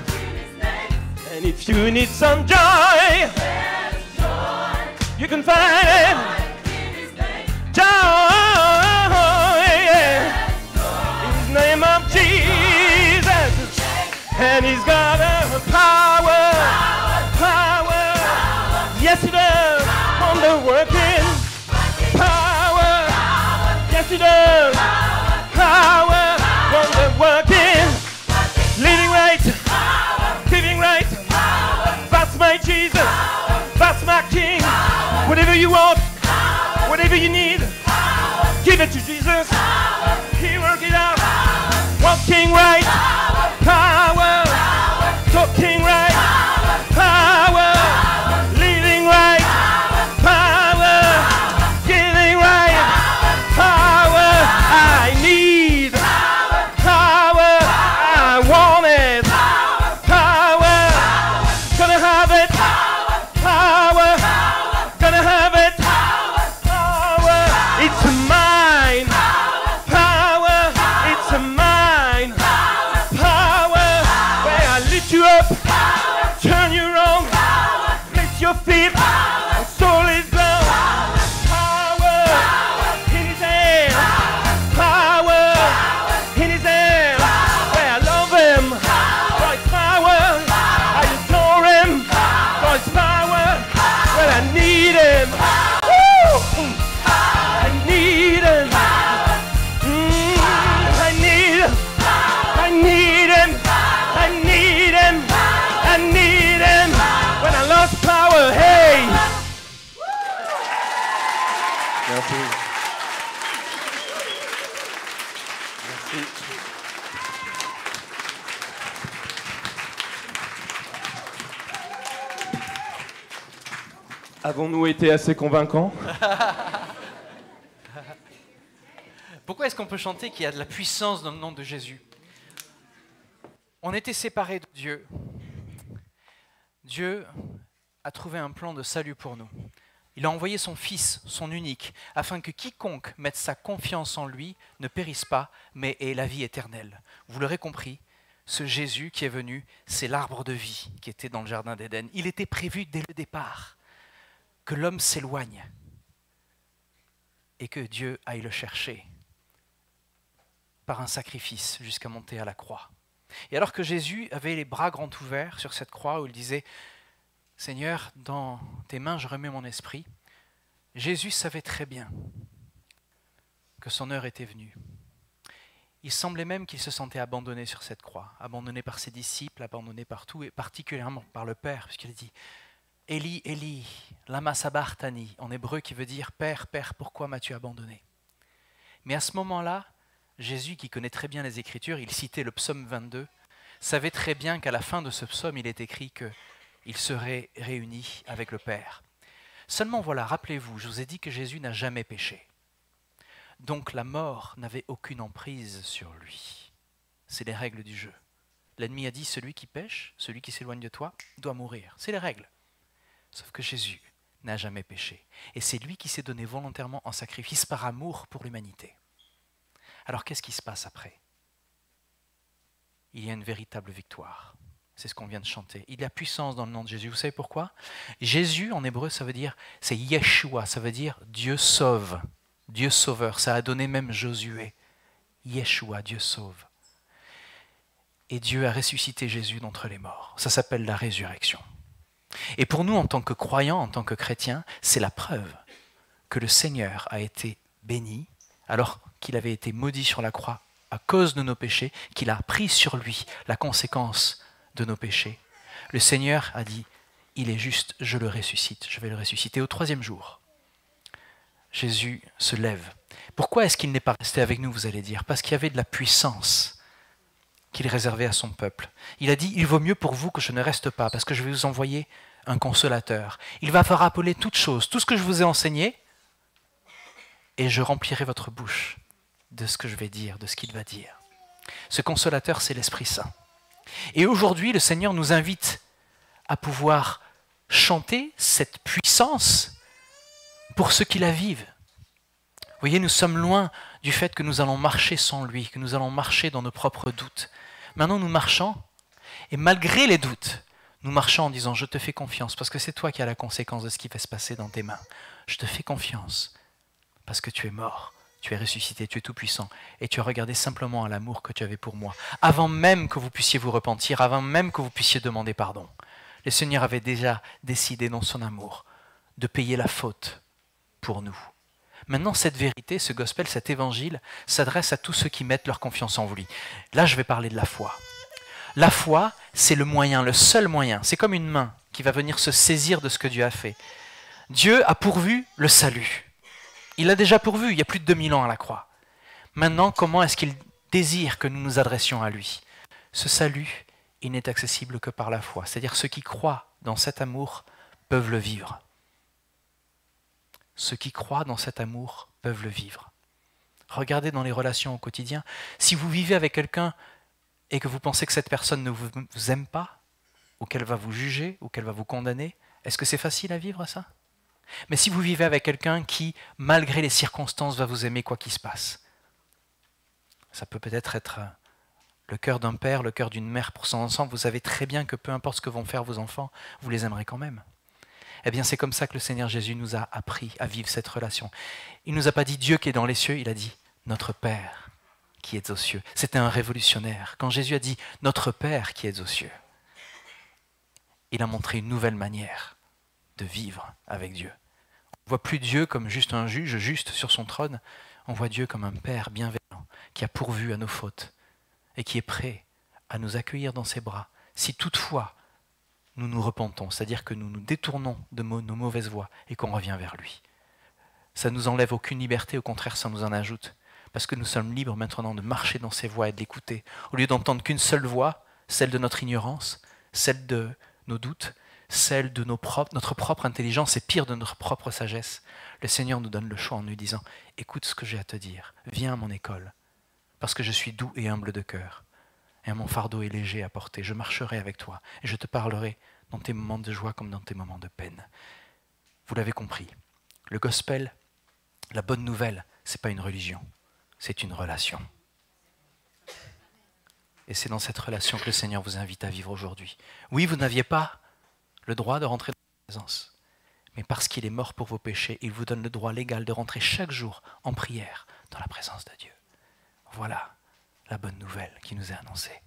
and if you need some joy, you can find it. Joy, in His name of Jesus, and He's got a power, power. Yes, He does on the working. Power, yes He does. Power, wonder working, living right, giving right. That's my Jesus, that's my King. Whatever you want, whatever you need, give it to Jesus. He work it out. Walking right, power, talking right, power, living right, power, giving right, power. I need power, I want it, power, gonna have it, power. Merci. Merci. Avons-nous été assez convaincants? Pourquoi est-ce qu'on peut chanter qu'il y a de la puissance dans le nom de Jésus? On était séparés de Dieu. Dieu a trouvé un plan de salut pour nous. Il a envoyé son Fils, son unique, afin que quiconque mette sa confiance en lui ne périsse pas, mais ait la vie éternelle. Vous l'aurez compris, ce Jésus qui est venu, c'est l'arbre de vie qui était dans le jardin d'Éden. Il était prévu dès le départ que l'homme s'éloigne et que Dieu aille le chercher par un sacrifice jusqu'à monter à la croix. Et alors que Jésus avait les bras grands ouverts sur cette croix où il disait « Seigneur, dans tes mains je remets mon esprit », Jésus savait très bien que son heure était venue. Il semblait même qu'il se sentait abandonné sur cette croix, abandonné par ses disciples, abandonné par tout, et particulièrement par le Père, puisqu'il dit « Eli, Eli, lama sabachthani » en hébreu qui veut dire « Père, Père, pourquoi m'as-tu abandonné ?» Mais à ce moment-là, Jésus, qui connaît très bien les Écritures, il citait le psaume 22, savait très bien qu'à la fin de ce psaume, il est écrit qu'il serait réuni avec le Père. Seulement voilà, rappelez-vous, je vous ai dit que Jésus n'a jamais péché. Donc la mort n'avait aucune emprise sur lui. C'est les règles du jeu. L'ennemi a dit, celui qui pêche, celui qui s'éloigne de toi, doit mourir. C'est les règles. Sauf que Jésus n'a jamais péché. Et c'est lui qui s'est donné volontairement en sacrifice par amour pour l'humanité. Alors qu'est-ce qui se passe après? Il y a une véritable victoire. C'est ce qu'on vient de chanter. Il y a puissance dans le nom de Jésus. Vous savez pourquoi? Jésus, en hébreu, ça veut dire, c'est Yeshua, ça veut dire Dieu sauve, Dieu sauveur. Ça a donné même Josué. Yeshua, Dieu sauve. Et Dieu a ressuscité Jésus d'entre les morts. Ça s'appelle la résurrection. Et pour nous, en tant que croyants, en tant que chrétiens, c'est la preuve que le Seigneur a été béni alors qu'il avait été maudit sur la croix à cause de nos péchés, qu'il a pris sur lui la conséquence de nos péchés. Le Seigneur a dit, il est juste, je le ressuscite, je vais le ressusciter au 3e jour. Jésus se lève. Pourquoi est-ce qu'il n'est pas resté avec nous, vous allez dire? Parce qu'il y avait de la puissance qu'il réservait à son peuple. Il a dit, il vaut mieux pour vous que je ne reste pas, parce que je vais vous envoyer un consolateur. Il va vous rappeler toutes choses, tout ce que je vous ai enseigné, et je remplirai votre bouche de ce que je vais dire, de ce qu'il va dire. Ce consolateur, c'est l'Esprit Saint. Et aujourd'hui, le Seigneur nous invite à pouvoir chanter cette puissance pour ceux qui la vivent. Vous voyez, nous sommes loin du fait que nous allons marcher sans lui, que nous allons marcher dans nos propres doutes. Maintenant, nous marchons, et malgré les doutes, nous marchons en disant « Je te fais confiance, parce que c'est toi qui as la conséquence de ce qui va se passer dans tes mains. Je te fais confiance, parce que tu es mort, tu es ressuscité, tu es tout-puissant, et tu as regardé simplement à l'amour que tu avais pour moi. Avant même que vous puissiez vous repentir, avant même que vous puissiez demander pardon, le Seigneur avait déjà décidé dans son amour de payer la faute pour nous. Maintenant, cette vérité, ce gospel, cet évangile s'adresse à tous ceux qui mettent leur confiance en lui. Là, je vais parler de la foi. La foi, c'est le moyen, le seul moyen. C'est comme une main qui va venir se saisir de ce que Dieu a fait. Dieu a pourvu le salut. Il l'a déjà pourvu il y a plus de 2000 ans à la croix. Maintenant, comment est-ce qu'il désire que nous nous adressions à lui? Ce salut, il n'est accessible que par la foi. C'est-à-dire ceux qui croient dans cet amour peuvent le vivre. Ceux qui croient dans cet amour peuvent le vivre. Regardez dans les relations au quotidien. Si vous vivez avec quelqu'un et que vous pensez que cette personne ne vous aime pas, ou qu'elle va vous juger, ou qu'elle va vous condamner, est-ce que c'est facile à vivre ça? Mais si vous vivez avec quelqu'un qui, malgré les circonstances, va vous aimer quoi qu'il se passe, ça peut peut-être être le cœur d'un père, le cœur d'une mère pour son enfant. Vous savez très bien que peu importe ce que vont faire vos enfants, vous les aimerez quand même. Eh bien, c'est comme ça que le Seigneur Jésus nous a appris à vivre cette relation. Il ne nous a pas dit Dieu qui est dans les cieux, il a dit notre Père qui est aux cieux. C'était un révolutionnaire. Quand Jésus a dit notre Père qui est aux cieux, il a montré une nouvelle manière de vivre avec Dieu. On ne voit plus Dieu comme juste un juge, juste sur son trône. On voit Dieu comme un Père bienveillant qui a pourvu à nos fautes et qui est prêt à nous accueillir dans ses bras. Si toutefois nous nous repentons, c'est-à-dire que nous nous détournons de nos mauvaises voies et qu'on revient vers lui. Ça ne nous enlève aucune liberté, au contraire, ça nous en ajoute. Parce que nous sommes libres maintenant de marcher dans ses voies et de l'écouter. Au lieu d'entendre qu'une seule voix, celle de notre ignorance, celle de nos doutes, celle de notre propre intelligence et pire de notre propre sagesse, le Seigneur nous donne le choix en nous disant « Écoute ce que j'ai à te dire, viens à mon école, parce que je suis doux et humble de cœur, et mon fardeau est léger à porter, je marcherai avec toi, et je te parlerai dans tes moments de joie comme dans tes moments de peine. » Vous l'avez compris, le gospel, la bonne nouvelle, ce n'est pas une religion, c'est une relation. Et c'est dans cette relation que le Seigneur vous invite à vivre aujourd'hui. Oui, vous n'aviez pas le droit de rentrer dans sa présence, mais parce qu'il est mort pour vos péchés, il vous donne le droit légal de rentrer chaque jour en prière dans la présence de Dieu. Voilà la bonne nouvelle qui nous est annoncée.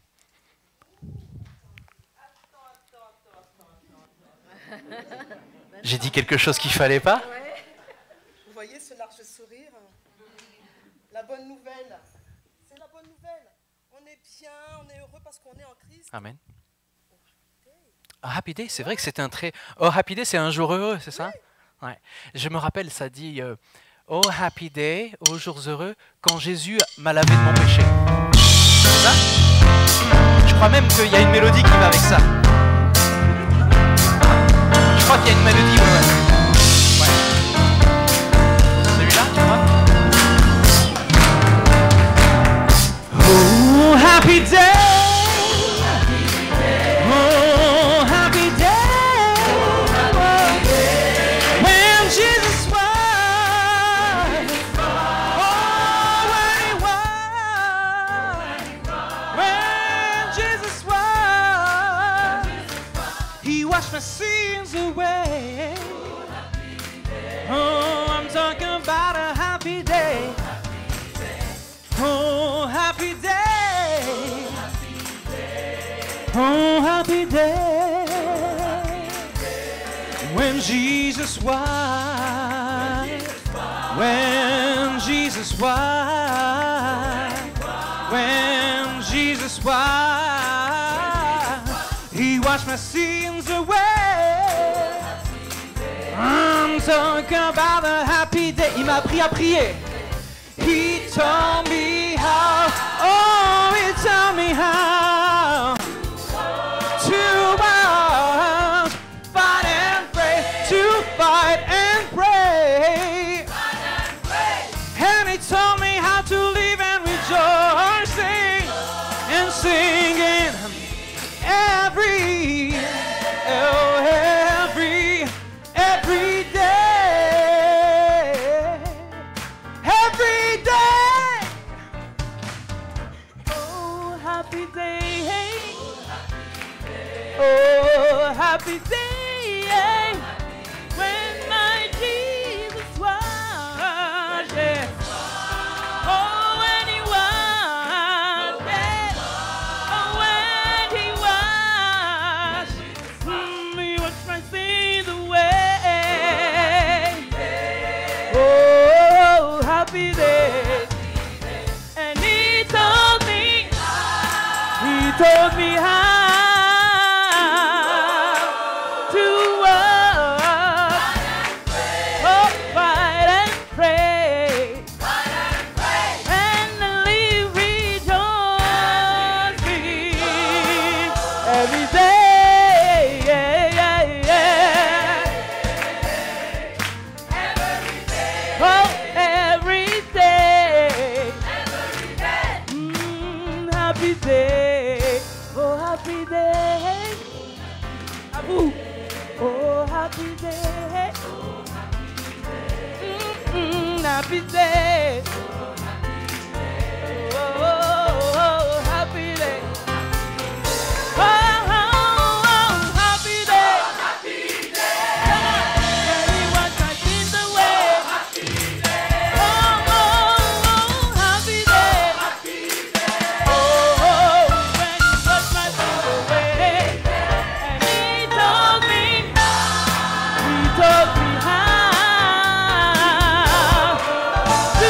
J'ai dit quelque chose qu'il ne fallait pas? Vous voyez ce large sourire? La bonne nouvelle, c'est la bonne nouvelle. On est bien, on est heureux parce qu'on est en Christ. Amen. Oh, Happy Day, c'est vrai que c'était un très... Oh, Happy Day, c'est un jour heureux, c'est ça? Ouais. Je me rappelle, ça dit Oh, Happy Day, aux jours heureux, quand Jésus m'a lavé de mon péché. C'est ça? Je crois même qu'il y a une mélodie qui va avec ça. Je crois qu'il y a une mélodie, ouais. Celui-là, tu vois? Oh, happy day. Oh, happy day. When Jesus was. Oh, when he was. When Jesus was. He washed my sins away. Oh, I'm talking about a happy day. Oh, happy day. Oh, happy day. When Jesus was. When Jesus was. When Jesus was. He washed my sins away. I'm talking about a happy day. Il m'a appris à prier. He taught me how, oh, he taught me how to fight and pray, to fight and pray. And he taught me how to live and rejoicing and singing every day. Every day. Oh, happy day. Oh, happy day. When my Jesus was. Yeah. Oh, when he was. Yeah. Oh, when he was. He washed my sins away. Oh, happy day. And he told me how to walk, oh, fight and pray, and live rejoicing every day. Yeah, yeah, yeah. Oh, every day. Happy day. Oh, happy day. Ooh. Oh, happy day. Happy day. Oh, happy day. Oh, happy day. When he washed my sins away. Oh, happy day. Oh, when he washed my sins away. And he told me how to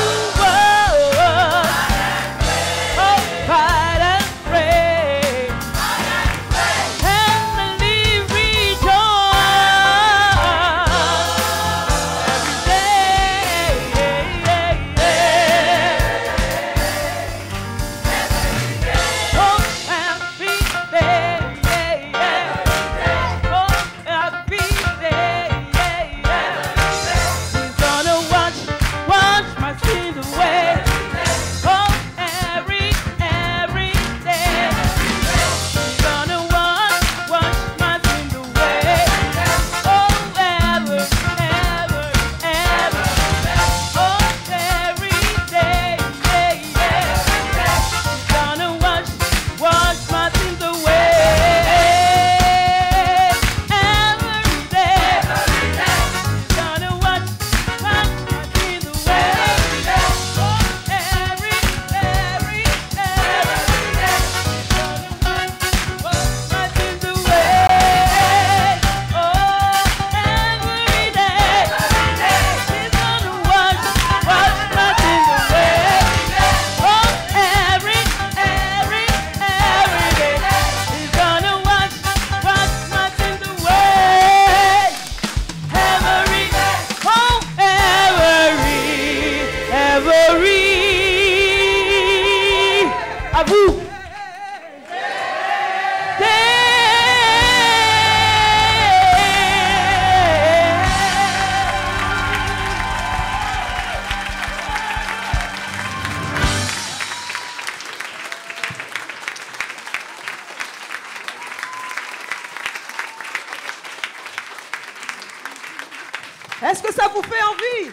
Est-ce que ça vous fait envie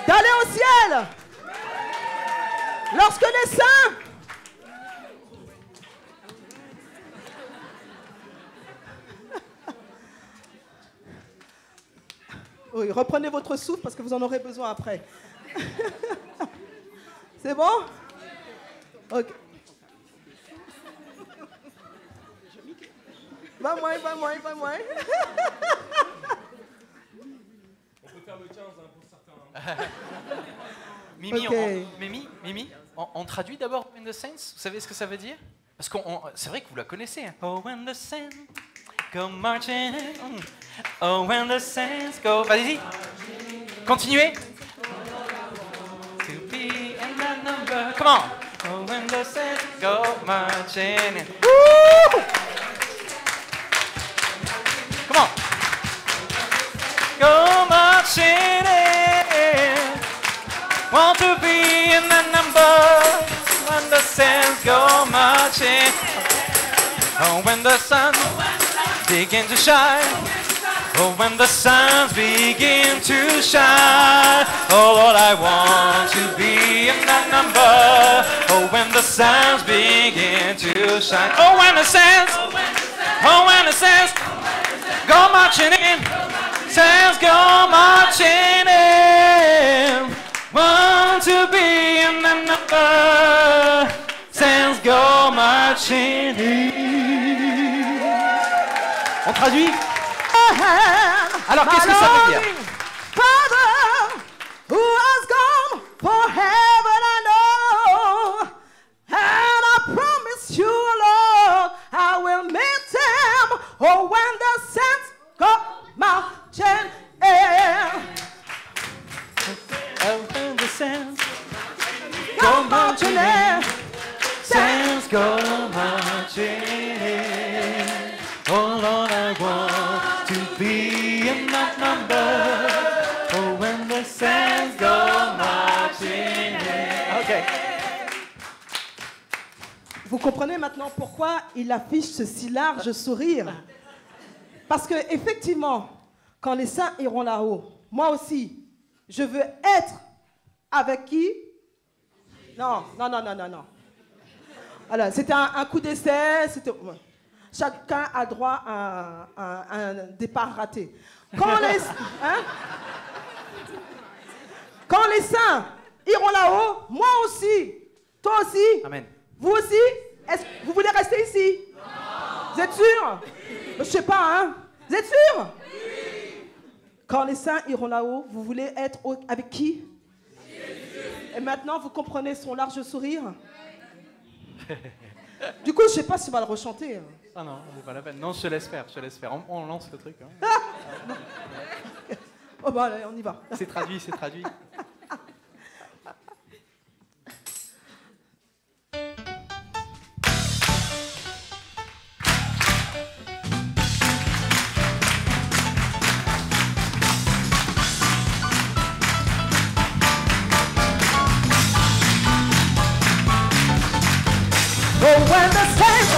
d'aller au ciel? Lorsque les saints oui, reprenez votre souffle parce que vous en aurez besoin après. C'est bon? Ok. Va moins. On peut faire le 15 hein, pour certains. Mimi, Ok. Mimi, on traduit d'abord When the Saints. Vous savez ce que ça veut dire? Parce que c'est vrai que vous la connaissez. Hein. Oh, when the saints go marching. Oh, when the saints go. Allez-y. Continuez. To be in that number. Come on. Oh, when the saints go marching. Woo! Come on. Go marching in. Want to be in that number. When the saints go marching. Oh, when the sun begin to shine. Oh, when the suns begin to shine. Oh, Lord, I want to be in that number. Oh, when the suns begin to shine. Oh, when the saints, go marching in. Saints go marching in. Want to be in that number. Saints go marching in. On traduit? Alors, qu'est-ce que ça veut dire? Father, who has gone for heaven, I know, and I promise you, Lord, I will meet them. Oh, when the saints go marching in. Oh, when the saints Go marching in. saints go marching in. Oh, Lord, I want to be in that number. Oh, when the saints go marching in. Okay. Vous comprenez maintenant pourquoi il affiche ce si large sourire? Parce que effectivement, quand les saints iront là-haut, moi aussi, je veux être avec qui? Non. Alors, c'était un coup d'essai. Chacun a droit à un départ raté. Quand les saints iront là-haut, moi aussi, toi aussi, Amen. vous aussi, vous voulez rester ici? Non. Vous êtes sûr? Je sais pas, hein? Vous êtes sûr? Oui. Quand les saints iront là-haut, vous voulez être avec qui? Et maintenant, vous comprenez son large sourire? Du coup, je sais pas si on va le rechanter. Ah non, c'est pas la peine. Non, je te laisse faire. On lance le truc. Hein. Oh bah allez, on y va. C'est traduit. Oh, when the saints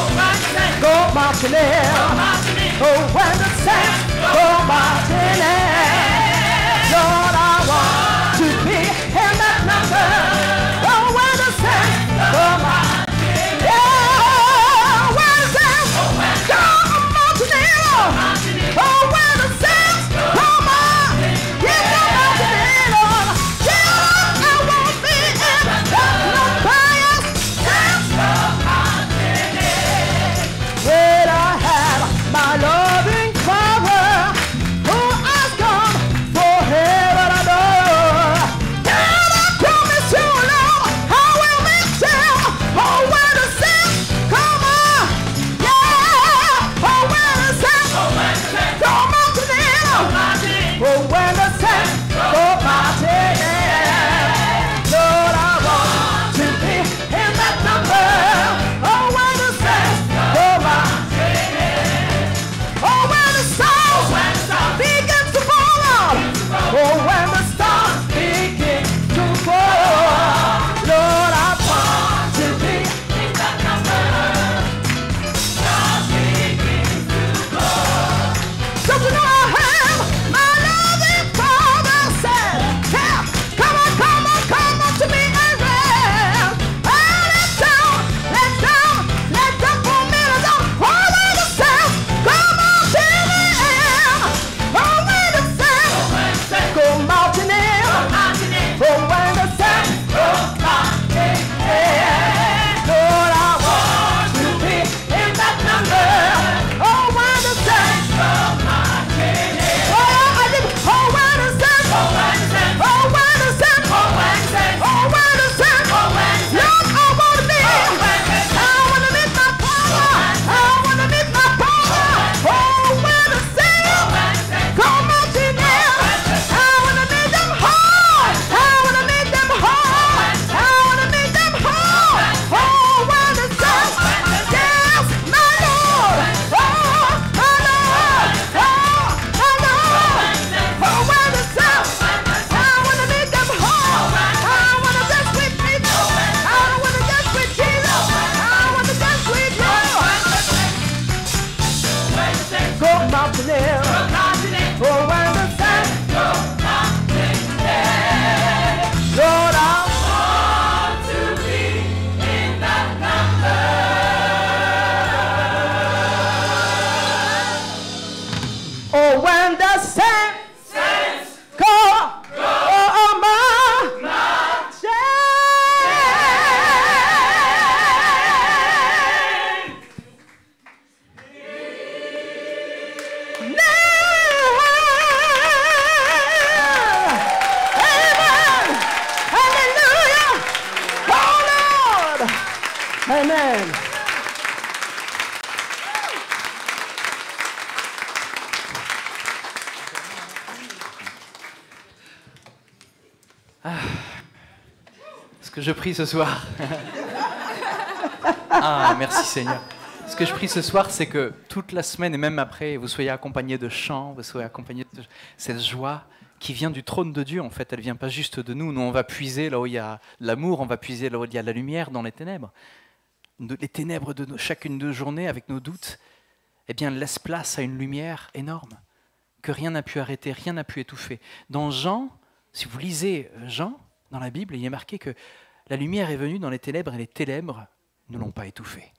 go marching in. Oh, when the saints go marching in. Lord, I want to be in that number. Oh, when the saints go marching in. Yeah, when the saints go marching in. Oh, when the saints go marching in. Lord, yeah, I want to be in that number. When I have my loving Father, who has gone for heaven and earth, and I promise you, Lord, I will meet them. Oh, when the saints come on, yeah. Oh, when the saints go marching in. Oh, when the saints go marching in. Lord, I want to be in that number. Oh, when the saints go marching in. Oh, when the stars begin to fall out. Oh, when the stars begin to fall. Lord, I want to be in that number. Stars begin to fall. Don't you know I have my loving Ce que je prie ce soir. Ah, merci Seigneur. Ce que je prie ce soir, c'est que toute la semaine et même après, vous soyez accompagnés de chants, vous soyez accompagnés de cette joie qui vient du trône de Dieu. En fait, elle vient pas juste de nous. Nous, on va puiser là où il y a l'amour, on va puiser là où il y a la lumière dans les ténèbres. Les ténèbres de chacune de nos journées avec nos doutes, eh bien, laisse place à une lumière énorme que rien n'a pu arrêter, rien n'a pu étouffer. Dans Jean, si vous lisez Jean, dans la Bible, il y a marqué que la lumière est venue dans les ténèbres et les ténèbres ne l'ont pas étouffée.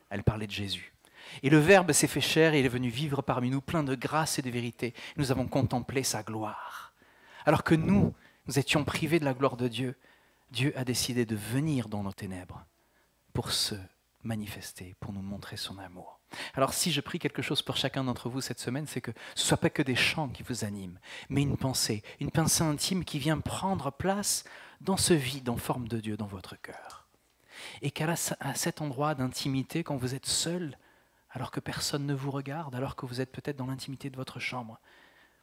Elle parlait de Jésus. Et le Verbe s'est fait chair et il est venu vivre parmi nous plein de grâce et de vérité. Nous avons contemplé sa gloire. Alors que nous étions privés de la gloire de Dieu, Dieu a décidé de venir dans nos ténèbres pour se manifester, pour nous montrer son amour. Alors si je prie quelque chose pour chacun d'entre vous cette semaine, c'est que ce ne soit pas que des chants qui vous animent, mais une pensée intime qui vient prendre place dans ce vide en forme de Dieu dans votre cœur. Et qu'à cet endroit d'intimité, quand vous êtes seul, alors que personne ne vous regarde, alors que vous êtes peut-être dans l'intimité de votre chambre,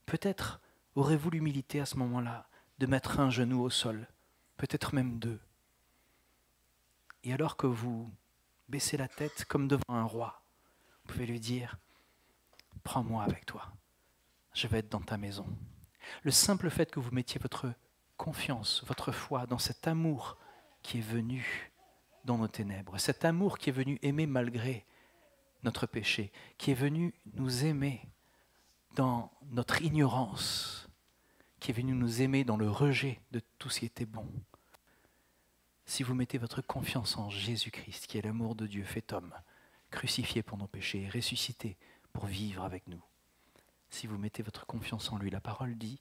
peut-être aurez-vous l'humilité à ce moment-là de mettre un genou au sol, peut-être même deux. Et alors que vous baissez la tête comme devant un roi, vous pouvez lui dire « Prends-moi avec toi, je vais être dans ta maison ». Le simple fait que vous mettiez votre confiance, votre foi dans cet amour qui est venu dans nos ténèbres, cet amour qui est venu aimer malgré notre péché, qui est venu nous aimer dans notre ignorance, qui est venu nous aimer dans le rejet de tout ce qui était bon. Si vous mettez votre confiance en Jésus-Christ, qui est l'amour de Dieu fait homme, crucifié pour nos péchés, ressuscité pour vivre avec nous, si vous mettez votre confiance en lui, la parole dit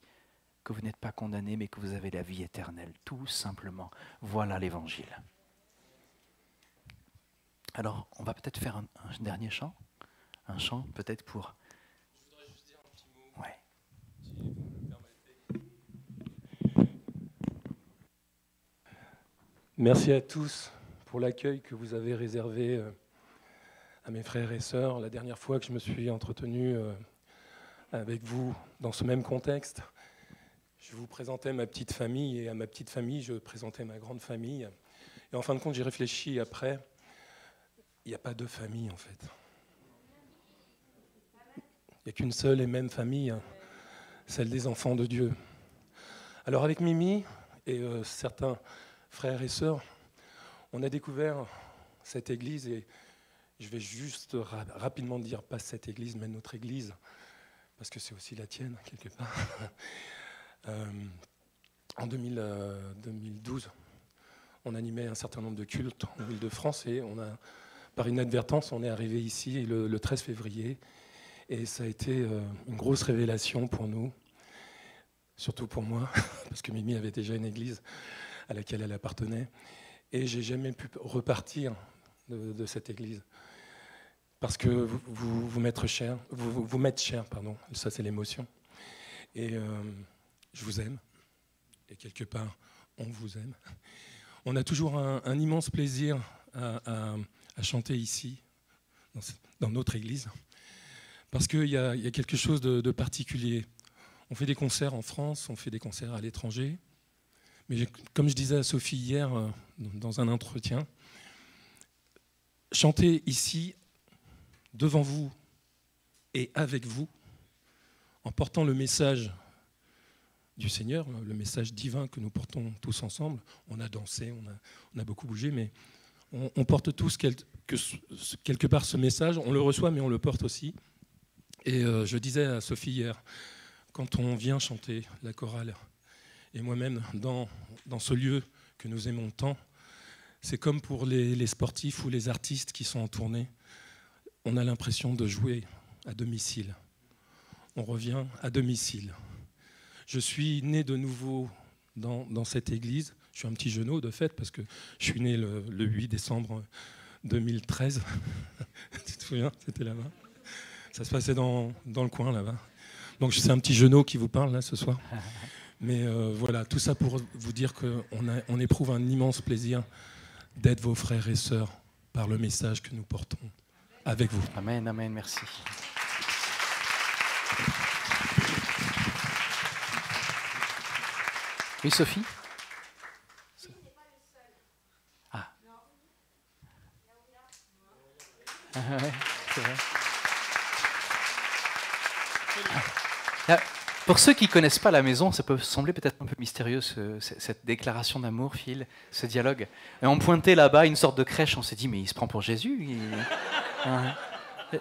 que vous n'êtes pas condamnés, mais que vous avez la vie éternelle, tout simplement. Voilà l'Évangile. Alors, on va peut-être faire un dernier chant, un chant peut-être pour... Je voudrais juste dire un petit mot, Ouais. si vous me permettez. Merci à tous pour l'accueil que vous avez réservé à mes frères et sœurs. La dernière fois que je me suis entretenu avec vous dans ce même contexte, je vous présentais ma petite famille et à ma petite famille, je présentais ma grande famille. Et en fin de compte, j'ai réfléchi après. Il n'y a pas deux familles, en fait. Il n'y a qu'une seule et même famille, celle des enfants de Dieu. Alors avec Mimi et certains frères et sœurs, on a découvert cette église, et je vais juste rapidement dire, pas cette église, mais notre église, parce que c'est aussi la tienne, quelque part. En 2012, on animait un certain nombre de cultes en Île-de-France, et par inadvertance, on est arrivé ici le 13 février, et ça a été une grosse révélation pour nous, surtout pour moi, parce que Mimi avait déjà une église à laquelle elle appartenait, et j'ai jamais pu repartir de cette église, parce que vous mettez cher, pardon, ça c'est l'émotion, et je vous aime, et quelque part, on vous aime. On a toujours un immense plaisir à chanter ici, dans notre église, parce qu'il y a quelque chose de particulier. On fait des concerts en France, on fait des concerts à l'étranger, mais comme je disais à Sophie hier, dans un entretien, chanter ici, devant vous et avec vous, en portant le message du Seigneur, le message divin que nous portons tous ensemble. On a dansé, on a beaucoup bougé, mais on porte tous quelque part ce message, on le reçoit, mais on le porte aussi. Et je disais à Sophie hier, quand on vient chanter la chorale, et moi-même dans ce lieu que nous aimons tant, c'est comme pour les sportifs ou les artistes qui sont en tournée, on a l'impression de jouer à domicile. On revient à domicile. Je suis né de nouveau dans cette église. Je suis un petit genou de fait parce que je suis né le 8 décembre 2013. Tu te souviens, c'était là-bas. Ça se passait dans le coin là-bas. Donc c'est un petit genou qui vous parle là ce soir. Mais voilà, tout ça pour vous dire qu'on éprouve un immense plaisir d'être vos frères et sœurs par le message que nous portons avec vous. Amen, amen, merci. Oui, Sophie ? Ouais, c'est vrai. Pour ceux qui ne connaissent pas la maison, ça peut sembler peut-être un peu mystérieux, cette déclaration d'amour, Phil, ce dialogue. Et on pointait là-bas une sorte de crèche, on s'est dit, mais il se prend pour Jésus.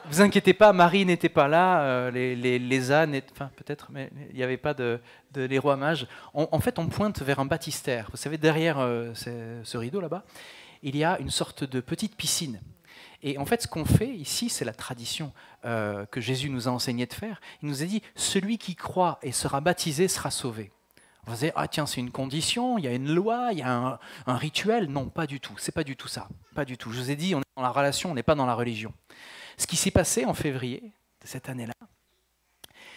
Vous inquiétez pas, Marie n'était pas là, les ânes, enfin peut-être, mais il n'y avait pas de les rois mages. En fait, on pointe vers un baptistère. Vous savez, derrière ce rideau là-bas, il y a une sorte de petite piscine. Et en fait, ce qu'on fait ici, c'est la tradition que Jésus nous a enseigné de faire. Il nous a dit, celui qui croit et sera baptisé sera sauvé. On va se dire, ah tiens, c'est une condition, il y a une loi, il y a un rituel. Non, pas du tout, c'est pas du tout ça. Pas du tout. Je vous ai dit, on est dans la relation, on n'est pas dans la religion. Ce qui s'est passé en février de cette année-là,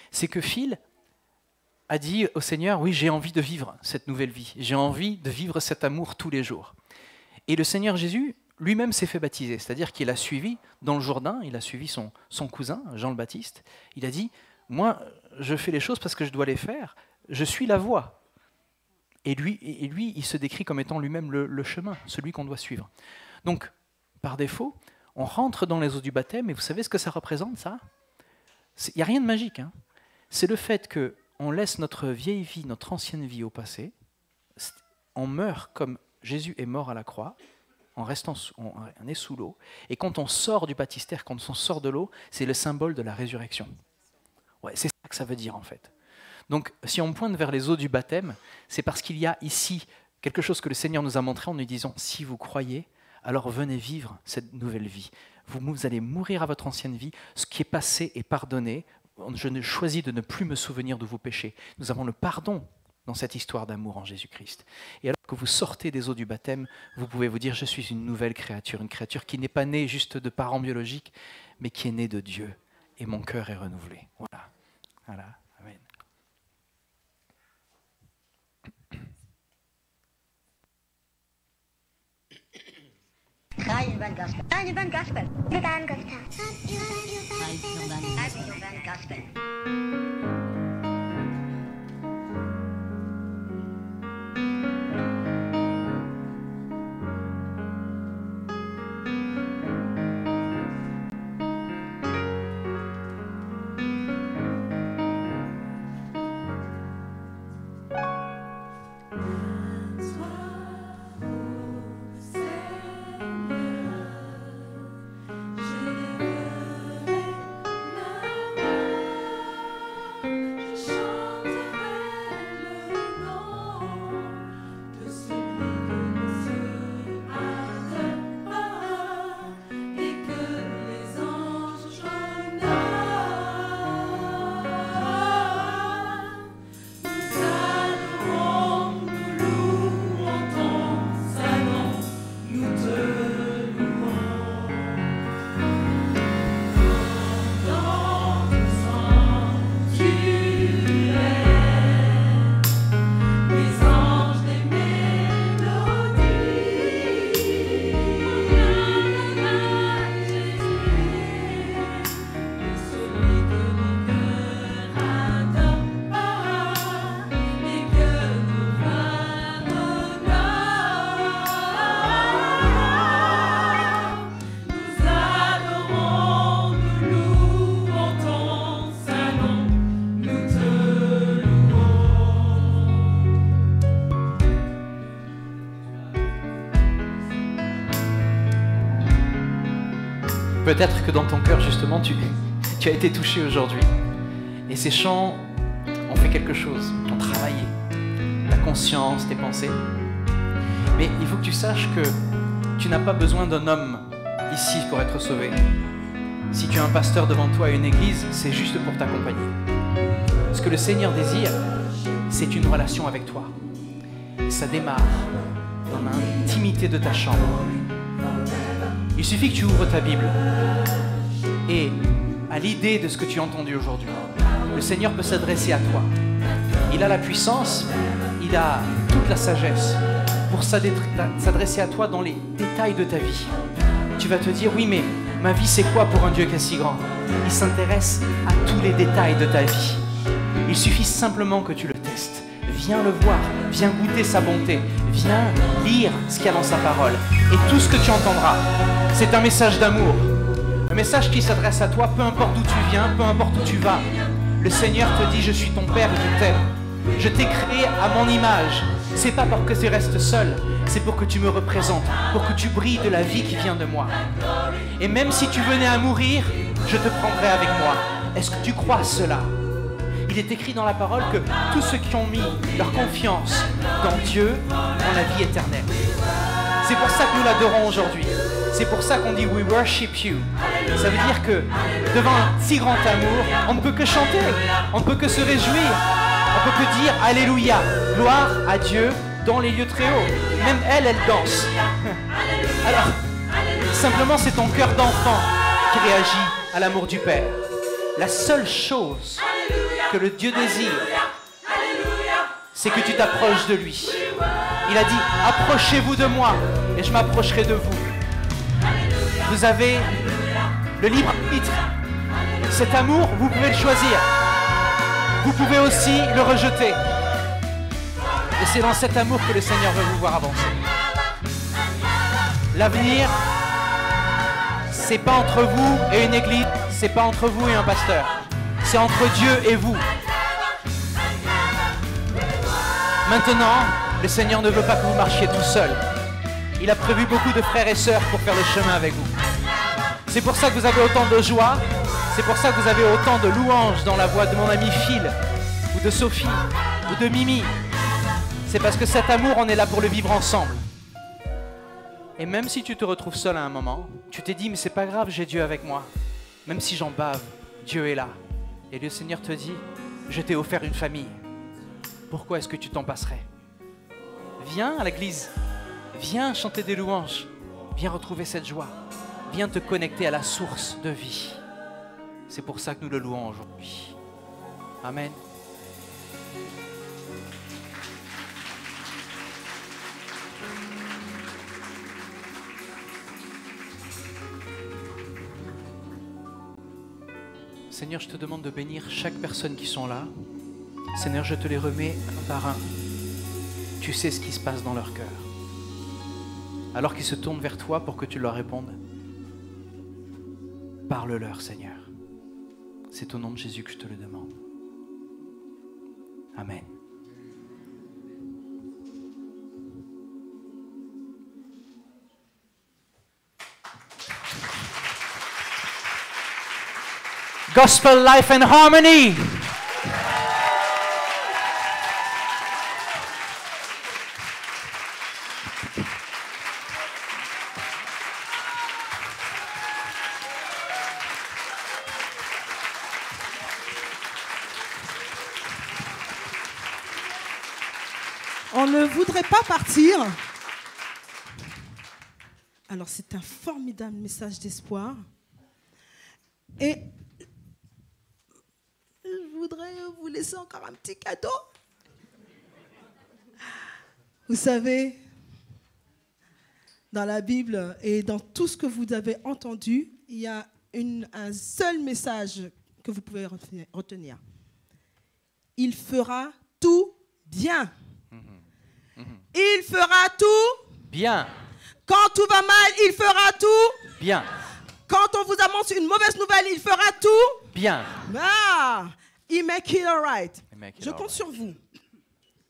c'est que Phil a dit au Seigneur, oui, j'ai envie de vivre cette nouvelle vie. J'ai envie de vivre cet amour tous les jours. Et le Seigneur Jésus lui-même s'est fait baptiser, c'est-à-dire qu'il a suivi dans le Jourdain, il a suivi son cousin, Jean le Baptiste. Il a dit, moi, je fais les choses parce que je dois les faire, je suis la voie. Et lui, il se décrit comme étant lui-même le chemin, celui qu'on doit suivre. Donc, par défaut, on rentre dans les eaux du baptême, et vous savez ce que ça représente, ça ? Il n'y a rien de magique. Hein. C'est le fait qu'on laisse notre vieille vie, notre ancienne vie au passé, on meurt comme Jésus est mort à la croix, on est sous l'eau, et quand on sort du baptistère, quand on sort de l'eau, c'est le symbole de la résurrection. Ouais, c'est ça que ça veut dire en fait. Donc si on pointe vers les eaux du baptême, c'est parce qu'il y a ici quelque chose que le Seigneur nous a montré en nous disant, si vous croyez, alors venez vivre cette nouvelle vie. Vous allez mourir à votre ancienne vie, ce qui est passé est pardonné, je choisis de ne plus me souvenir de vos péchés. Nous avons le pardon dans cette histoire d'amour en Jésus-Christ. Et alors que vous sortez des eaux du baptême, vous pouvez vous dire, je suis une nouvelle créature, une créature qui n'est pas née juste de parents biologiques, mais qui est née de Dieu. Et mon cœur est renouvelé. Voilà. Voilà. Amen. Radio Van Gospel. Radio Van Gospel. Van Gospel. Radio Van Gospel. Peut-être que dans ton cœur, justement, tu as été touché aujourd'hui. Et ces chants ont fait quelque chose, ont travaillé ta conscience, tes pensées. Mais il faut que tu saches que tu n'as pas besoin d'un homme ici pour être sauvé. Si tu as un pasteur devant toi et une église, c'est juste pour t'accompagner. Ce que le Seigneur désire, c'est une relation avec toi. Et ça démarre dans l'intimité de ta chambre. Il suffit que tu ouvres ta Bible et à l'idée de ce que tu as entendu aujourd'hui, le Seigneur peut s'adresser à toi. Il a la puissance, il a toute la sagesse pour s'adresser à toi dans les détails de ta vie. Tu vas te dire, oui, mais ma vie c'est quoi pour un Dieu qui est si grand? Il s'intéresse à tous les détails de ta vie. Il suffit simplement que tu le testes. Viens le voir, viens goûter sa bonté, viens lire ce qu'il y a dans sa parole. Et tout ce que tu entendras, c'est un message d'amour. Un message qui s'adresse à toi, peu importe d'où tu viens, peu importe où tu vas. Le Seigneur te dit, je suis ton Père et je t'aime. Je t'ai créé à mon image. C'est pas pour que tu restes seul, c'est pour que tu me représentes, pour que tu brilles de la vie qui vient de moi. Et même si tu venais à mourir, je te prendrai avec moi. Est-ce que tu crois cela? Il est écrit dans la parole que tous ceux qui ont mis leur confiance dans Dieu ont la vie éternelle. C'est pour ça que nous l'adorons aujourd'hui. C'est pour ça qu'on dit « We worship you ». Ça veut dire que devant un si grand amour, on ne peut que chanter, on ne peut que se réjouir, on peut que dire « Alléluia ». Gloire à Dieu dans les lieux très hauts. Même elle danse. Alors, simplement c'est ton cœur d'enfant qui réagit à l'amour du Père. La seule chose que le Dieu désire, c'est que tu t'approches de lui. Il a dit, approchez-vous de moi et je m'approcherai de vous. Vous avez le libre arbitre. Cet amour, vous pouvez le choisir. Vous pouvez aussi le rejeter. Et c'est dans cet amour que le Seigneur veut vous voir avancer. L'avenir, c'est pas entre vous et une église, c'est pas entre vous et un pasteur. C'est entre Dieu et vous. Maintenant, le Seigneur ne veut pas que vous marchiez tout seul. Il a prévu beaucoup de frères et sœurs pour faire le chemin avec vous. C'est pour ça que vous avez autant de joie. C'est pour ça que vous avez autant de louanges dans la voix de mon ami Phil, ou de Sophie, ou de Mimi. C'est parce que cet amour, on est là pour le vivre ensemble. Et même si tu te retrouves seul à un moment, tu t'es dit, mais c'est pas grave, j'ai Dieu avec moi. Même si j'en bave, Dieu est là. Et le Seigneur te dit, je t'ai offert une famille. Pourquoi est-ce que tu t'en passerais? Viens à l'église. Viens chanter des louanges. Viens retrouver cette joie. Viens te connecter à la source de vie. C'est pour ça que nous le louons aujourd'hui. Amen. Seigneur, je te demande de bénir chaque personne qui sont là. Seigneur, je te les remets un par un. Tu sais ce qui se passe dans leur cœur. Alors qu'ils se tournent vers toi pour que tu leur répondes, parle-leur, Seigneur. C'est au nom de Jésus que je te le demande. Amen. Gospel Life and Harmony. On ne voudrait pas partir. Alors c'est un formidable message d'espoir. Et je voudrais vous laisser encore un petit cadeau. Vous savez, dans la Bible et dans tout ce que vous avez entendu, il y a un seul message que vous pouvez retenir. Il fera tout bien. Il fera tout bien. Quand tout va mal, il fera tout bien. Quand on vous annonce une mauvaise nouvelle, il fera tout bien. Ah, he make it all right. Je compte right. sur vous.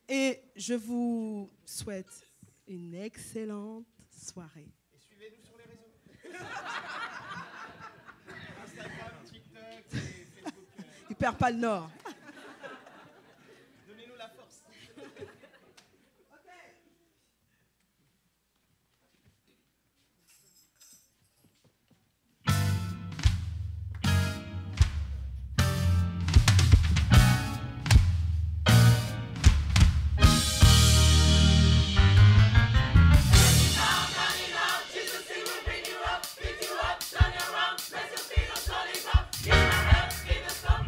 Et je vous souhaite une excellente soirée. Et suivez-nous sur les réseaux. Instagram, TikTok et Facebook. Il perd pas le nord. Donnez-nous la force. Turn around, bless your feet, I'm solid up. Give my help, give us up.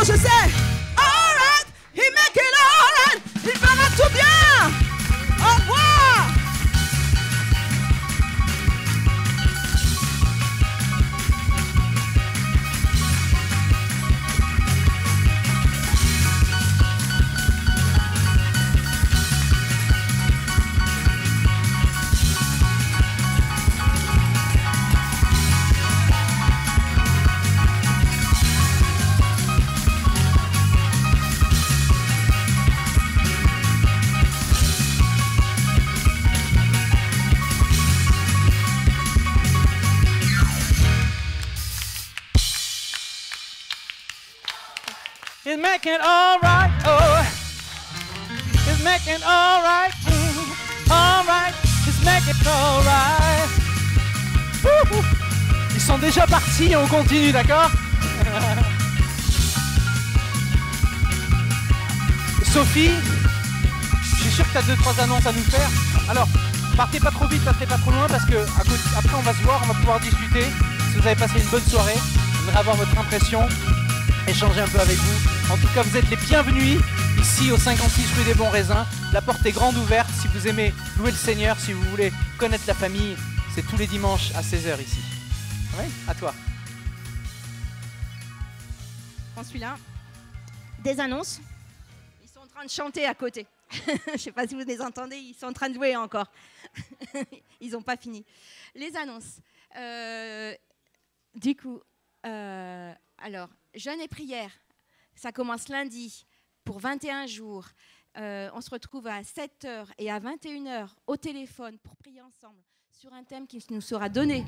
je sais. Alright, he make it alright. Il fera tout bien. Au revoir. He's making it all right, oh. He's making it all right, all right. He's making it all right. Wouhou. Ils sont déjà partis et on continue, d'accord? Sophie, je suis sûr que tu as 2-3 annonces à nous faire. Alors, partez pas trop vite, partez pas trop loin parce que après on va se voir, on va pouvoir discuter. Si vous avez passé une bonne soirée, j'aimerais avoir votre impression, échanger un peu avec vous. En tout cas, vous êtes les bienvenus ici au 56 rue des Bons Raisins. La porte est grande ouverte. Si vous aimez louer le Seigneur, si vous voulez connaître la famille, c'est tous les dimanches à 16h ici. Oui, à toi. Prends celui-là. Des annonces. Ils sont en train de chanter à côté. Je ne sais pas si vous les entendez, ils sont en train de jouer encore. Ils n'ont pas fini. Les annonces. Du coup, alors, jeûne et prière. Ça commence lundi pour 21 jours. On se retrouve à 7h et à 21h au téléphone pour prier ensemble sur un thème qui nous sera donné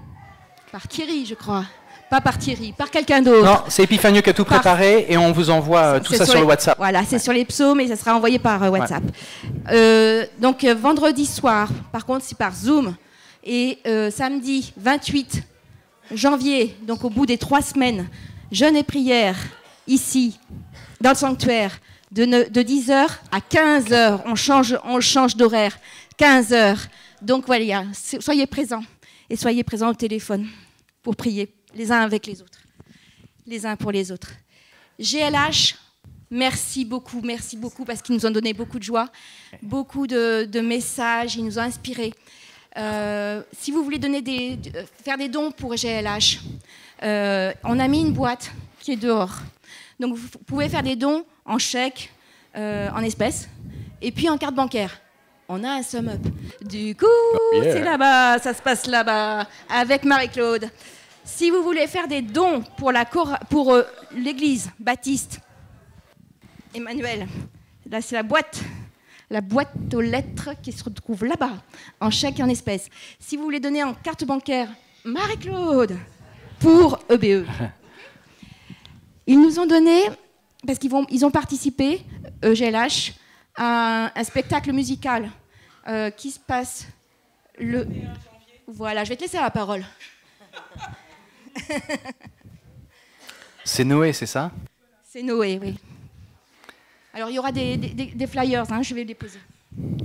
par Thierry, je crois. Pas par Thierry, par quelqu'un d'autre. Non, c'est Epiphanieux qui a tout préparé et on vous envoie tout ça sur le WhatsApp. Voilà, c'est sur les psaumes et ça sera envoyé par WhatsApp. Donc vendredi soir, par contre, c'est par Zoom. Et samedi 28 janvier, donc au bout des 3 semaines, jeûne et prière. Ici, dans le sanctuaire, de 10h à 15h, on change d'horaire, 15h. Donc voilà, soyez présents et soyez présents au téléphone pour prier les uns avec les autres, les uns pour les autres. GLH, merci beaucoup parce qu'ils nous ont donné beaucoup de joie, beaucoup de messages, ils nous ont inspirés. Si vous voulez faire des dons pour GLH, on a mis une boîte qui est dehors. Donc, vous pouvez faire des dons en chèque, en espèces, et puis en carte bancaire. On a un sum up. Du coup, c'est là-bas, ça se passe là-bas, avec Marie-Claude. Si vous voulez faire des dons pour l'église baptiste, Emmanuel, là, c'est la boîte aux lettres qui se retrouve là-bas, en chèque et en espèces. Si vous voulez donner en carte bancaire, Marie-Claude, pour EBE. Ils nous ont donné, parce qu'ils ont participé, GLH, à un spectacle musical qui se passe le... Voilà, je vais te laisser la parole. C'est Noé, c'est ça? C'est Noé, oui. Alors, il y aura des flyers, hein, je vais les poser.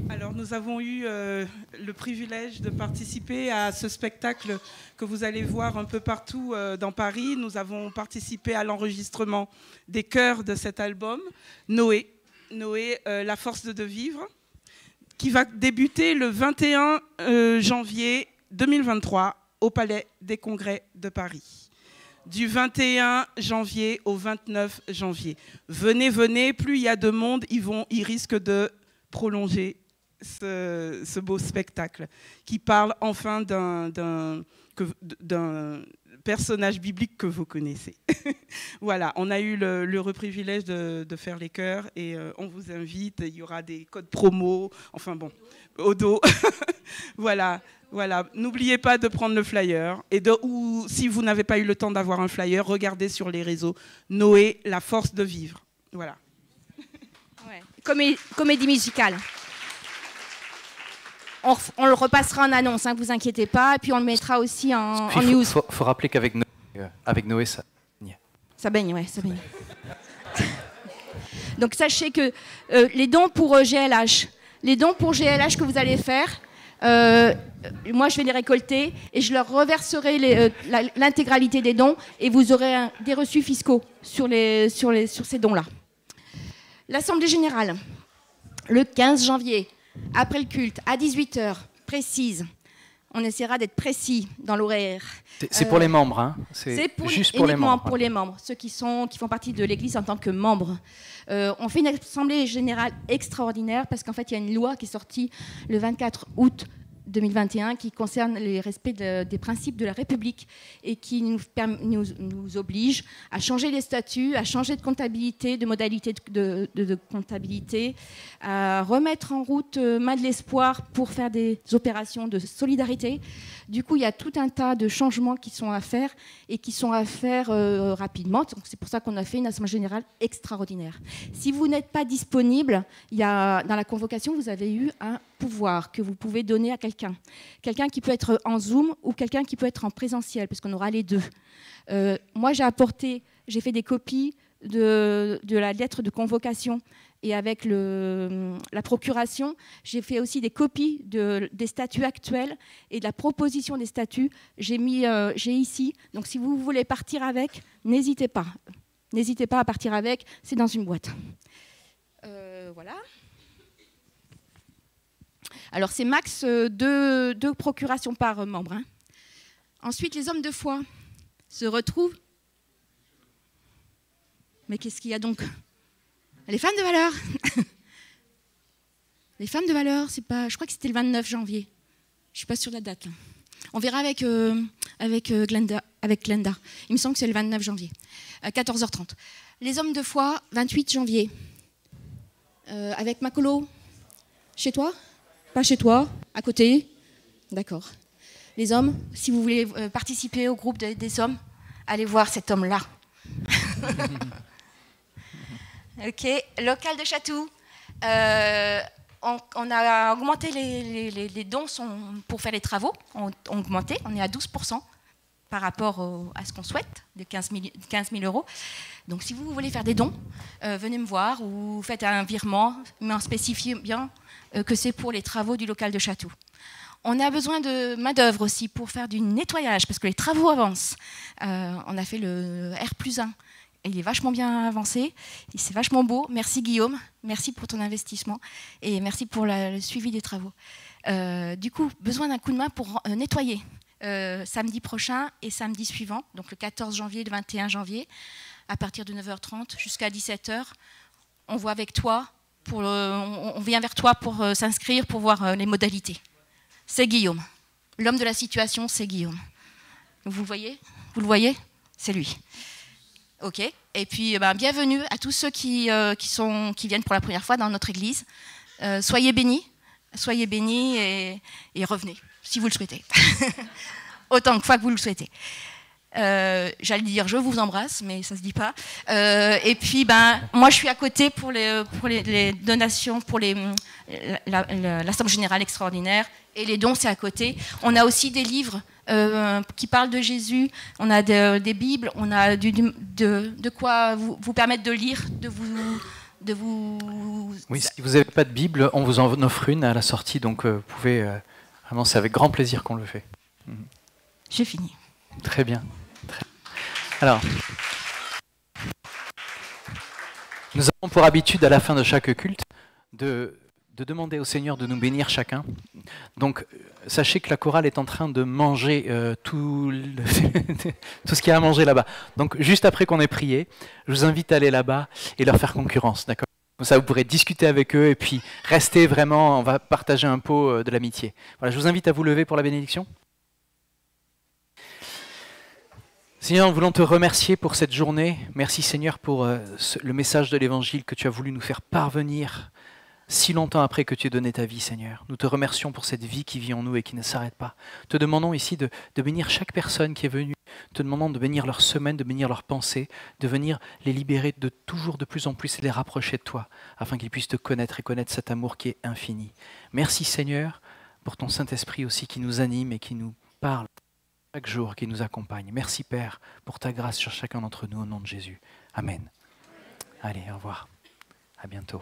Alors, nous avons eu le privilège de participer à ce spectacle que vous allez voir un peu partout dans Paris. Nous avons participé à l'enregistrement des chœurs de cet album, Noé, La force de vivre, qui va débuter le 21 janvier 2023 au Palais des Congrès de Paris. Du 21 janvier au 29 janvier. Venez, plus il y a de monde, ils risquent de prolonger ce beau spectacle qui parle enfin d'un personnage biblique que vous connaissez. Voilà, on a eu le privilège de faire les chœurs et on vous invite, il y aura des codes promo, enfin bon, au dos. Voilà. N'oubliez pas de prendre le flyer ou si vous n'avez pas eu le temps d'avoir un flyer, regardez sur les réseaux Noé, la force de vivre. Voilà. Ouais. Comédie musicale. On le repassera en annonce, hein, vous inquiétez pas, et puis on le mettra aussi en news. Il faut rappeler qu'avec Noé, ça baigne. Ça baigne, ouais, ça baigne. Donc sachez que les dons pour GLH que vous allez faire, Moi, je vais les récolter et je leur reverserai l'intégralité des dons et vous aurez des reçus fiscaux sur ces dons-là. L'Assemblée générale, le 15 janvier, après le culte, à 18h, précise. On essaiera d'être précis dans l'horaire. C'est pour les membres, hein. C'est juste pour les membres. Pour les membres, ceux qui font partie de l'Église en tant que membres. On fait une assemblée générale extraordinaire parce qu'en fait, il y a une loi qui est sortie le 24 août 2021 qui concerne les respects des principes de la République et qui nous oblige à changer les statuts, à changer de comptabilité, de modalité de comptabilité, à remettre en route Main de l'Espoir pour faire des opérations de solidarité. Du coup, il y a tout un tas de changements qui sont à faire et qui sont à faire rapidement. Donc, c'est pour ça qu'on a fait une assemblée générale extraordinaire. Si vous n'êtes pas disponible, dans la convocation, vous avez eu un pouvoir que vous pouvez donner à quelqu'un. Quelqu'un qui peut être en Zoom ou quelqu'un qui peut être en présentiel, parce qu'on aura les deux. Moi, j'ai fait des copies de la lettre de convocation et avec la procuration, j'ai fait aussi des copies des statuts actuels et de la proposition des statuts. J'ai ici. Donc, si vous voulez partir avec, n'hésitez pas. N'hésitez pas à partir avec. C'est dans une boîte. Voilà. Alors, c'est max 2 procurations par membre. Hein. Ensuite, les hommes de foi se retrouvent. Mais qu'est-ce qu'il y a donc? Les femmes de valeur. Les femmes de valeur, c'est pas. Je crois que c'était le 29 janvier. Je suis pas sûre de la date. Là. On verra avec Glenda. Il me semble que c'est le 29 janvier, à 14h30. Les hommes de foi, 28 janvier. Avec Makolo. Chez toi? Pas chez toi, à côté. D'accord. Les hommes, si vous voulez participer au groupe des hommes, allez voir cet homme-là. Ok. Local de Chatou. On a augmenté les dons pour faire les travaux. On a augmenté. On est à 12% par rapport à ce qu'on souhaite, de 15 000 euros. Donc, si vous voulez faire des dons, venez me voir ou faites un virement, mais en spécifiant bien que c'est pour les travaux du local de Chatou. On a besoin de main-d'œuvre aussi pour faire du nettoyage, parce que les travaux avancent. On a fait le R+1. Il est vachement bien avancé, c'est vachement beau. Merci Guillaume, merci pour ton investissement et merci pour le suivi des travaux. Du coup, besoin d'un coup de main pour nettoyer. Samedi prochain et samedi suivant, donc le 14 janvier et le 21 janvier, à partir de 9h30 jusqu'à 17h, on voit avec toi, on vient vers toi pour s'inscrire, pour voir les modalités. C'est Guillaume. L'homme de la situation, c'est Guillaume. Vous le voyez? Vous le voyez? C'est lui. Ok. Et puis, bienvenue à tous ceux qui viennent pour la première fois dans notre église. Soyez bénis et revenez, si vous le souhaitez. Autant de fois que vous le souhaitez. J'allais dire je vous embrasse, mais ça se dit pas. Et puis, moi, je suis à côté pour les donations, pour l'Assemblée générale extraordinaire. Et les dons, c'est à côté. On a aussi des livres qui parlent de Jésus. On a des Bibles. On a de quoi vous permettre de lire, de vous... Oui, si vous n'avez pas de Bible, on vous en offre une à la sortie. Donc, vous pouvez... vraiment, c'est avec grand plaisir qu'on le fait. J'ai fini. Très bien. Alors, nous avons pour habitude, à la fin de chaque culte, de demander au Seigneur de nous bénir chacun. Donc, sachez que la chorale est en train de manger tout ce qu'il y a à manger là-bas. Donc, juste après qu'on ait prié, je vous invite à aller là-bas et leur faire concurrence, d'accord ? Comme ça, vous pourrez discuter avec eux et puis rester vraiment, on va partager un pot de l'amitié. Voilà, je vous invite à vous lever pour la bénédiction. Seigneur, nous voulons te remercier pour cette journée. Merci Seigneur pour le message de l'Évangile que tu as voulu nous faire parvenir si longtemps après que tu aies donné ta vie, Seigneur. Nous te remercions pour cette vie qui vit en nous et qui ne s'arrête pas. Te demandons ici de bénir chaque personne qui est venue. Te demandons de bénir leur semaine, de bénir leurs pensées, de venir les libérer de toujours de plus en plus et les rapprocher de toi, afin qu'ils puissent te connaître et connaître cet amour qui est infini. Merci Seigneur pour ton Saint-Esprit aussi qui nous anime et qui nous parle chaque jour, qui nous accompagne. Merci Père pour ta grâce sur chacun d'entre nous au nom de Jésus. Amen. Allez, au revoir. À bientôt.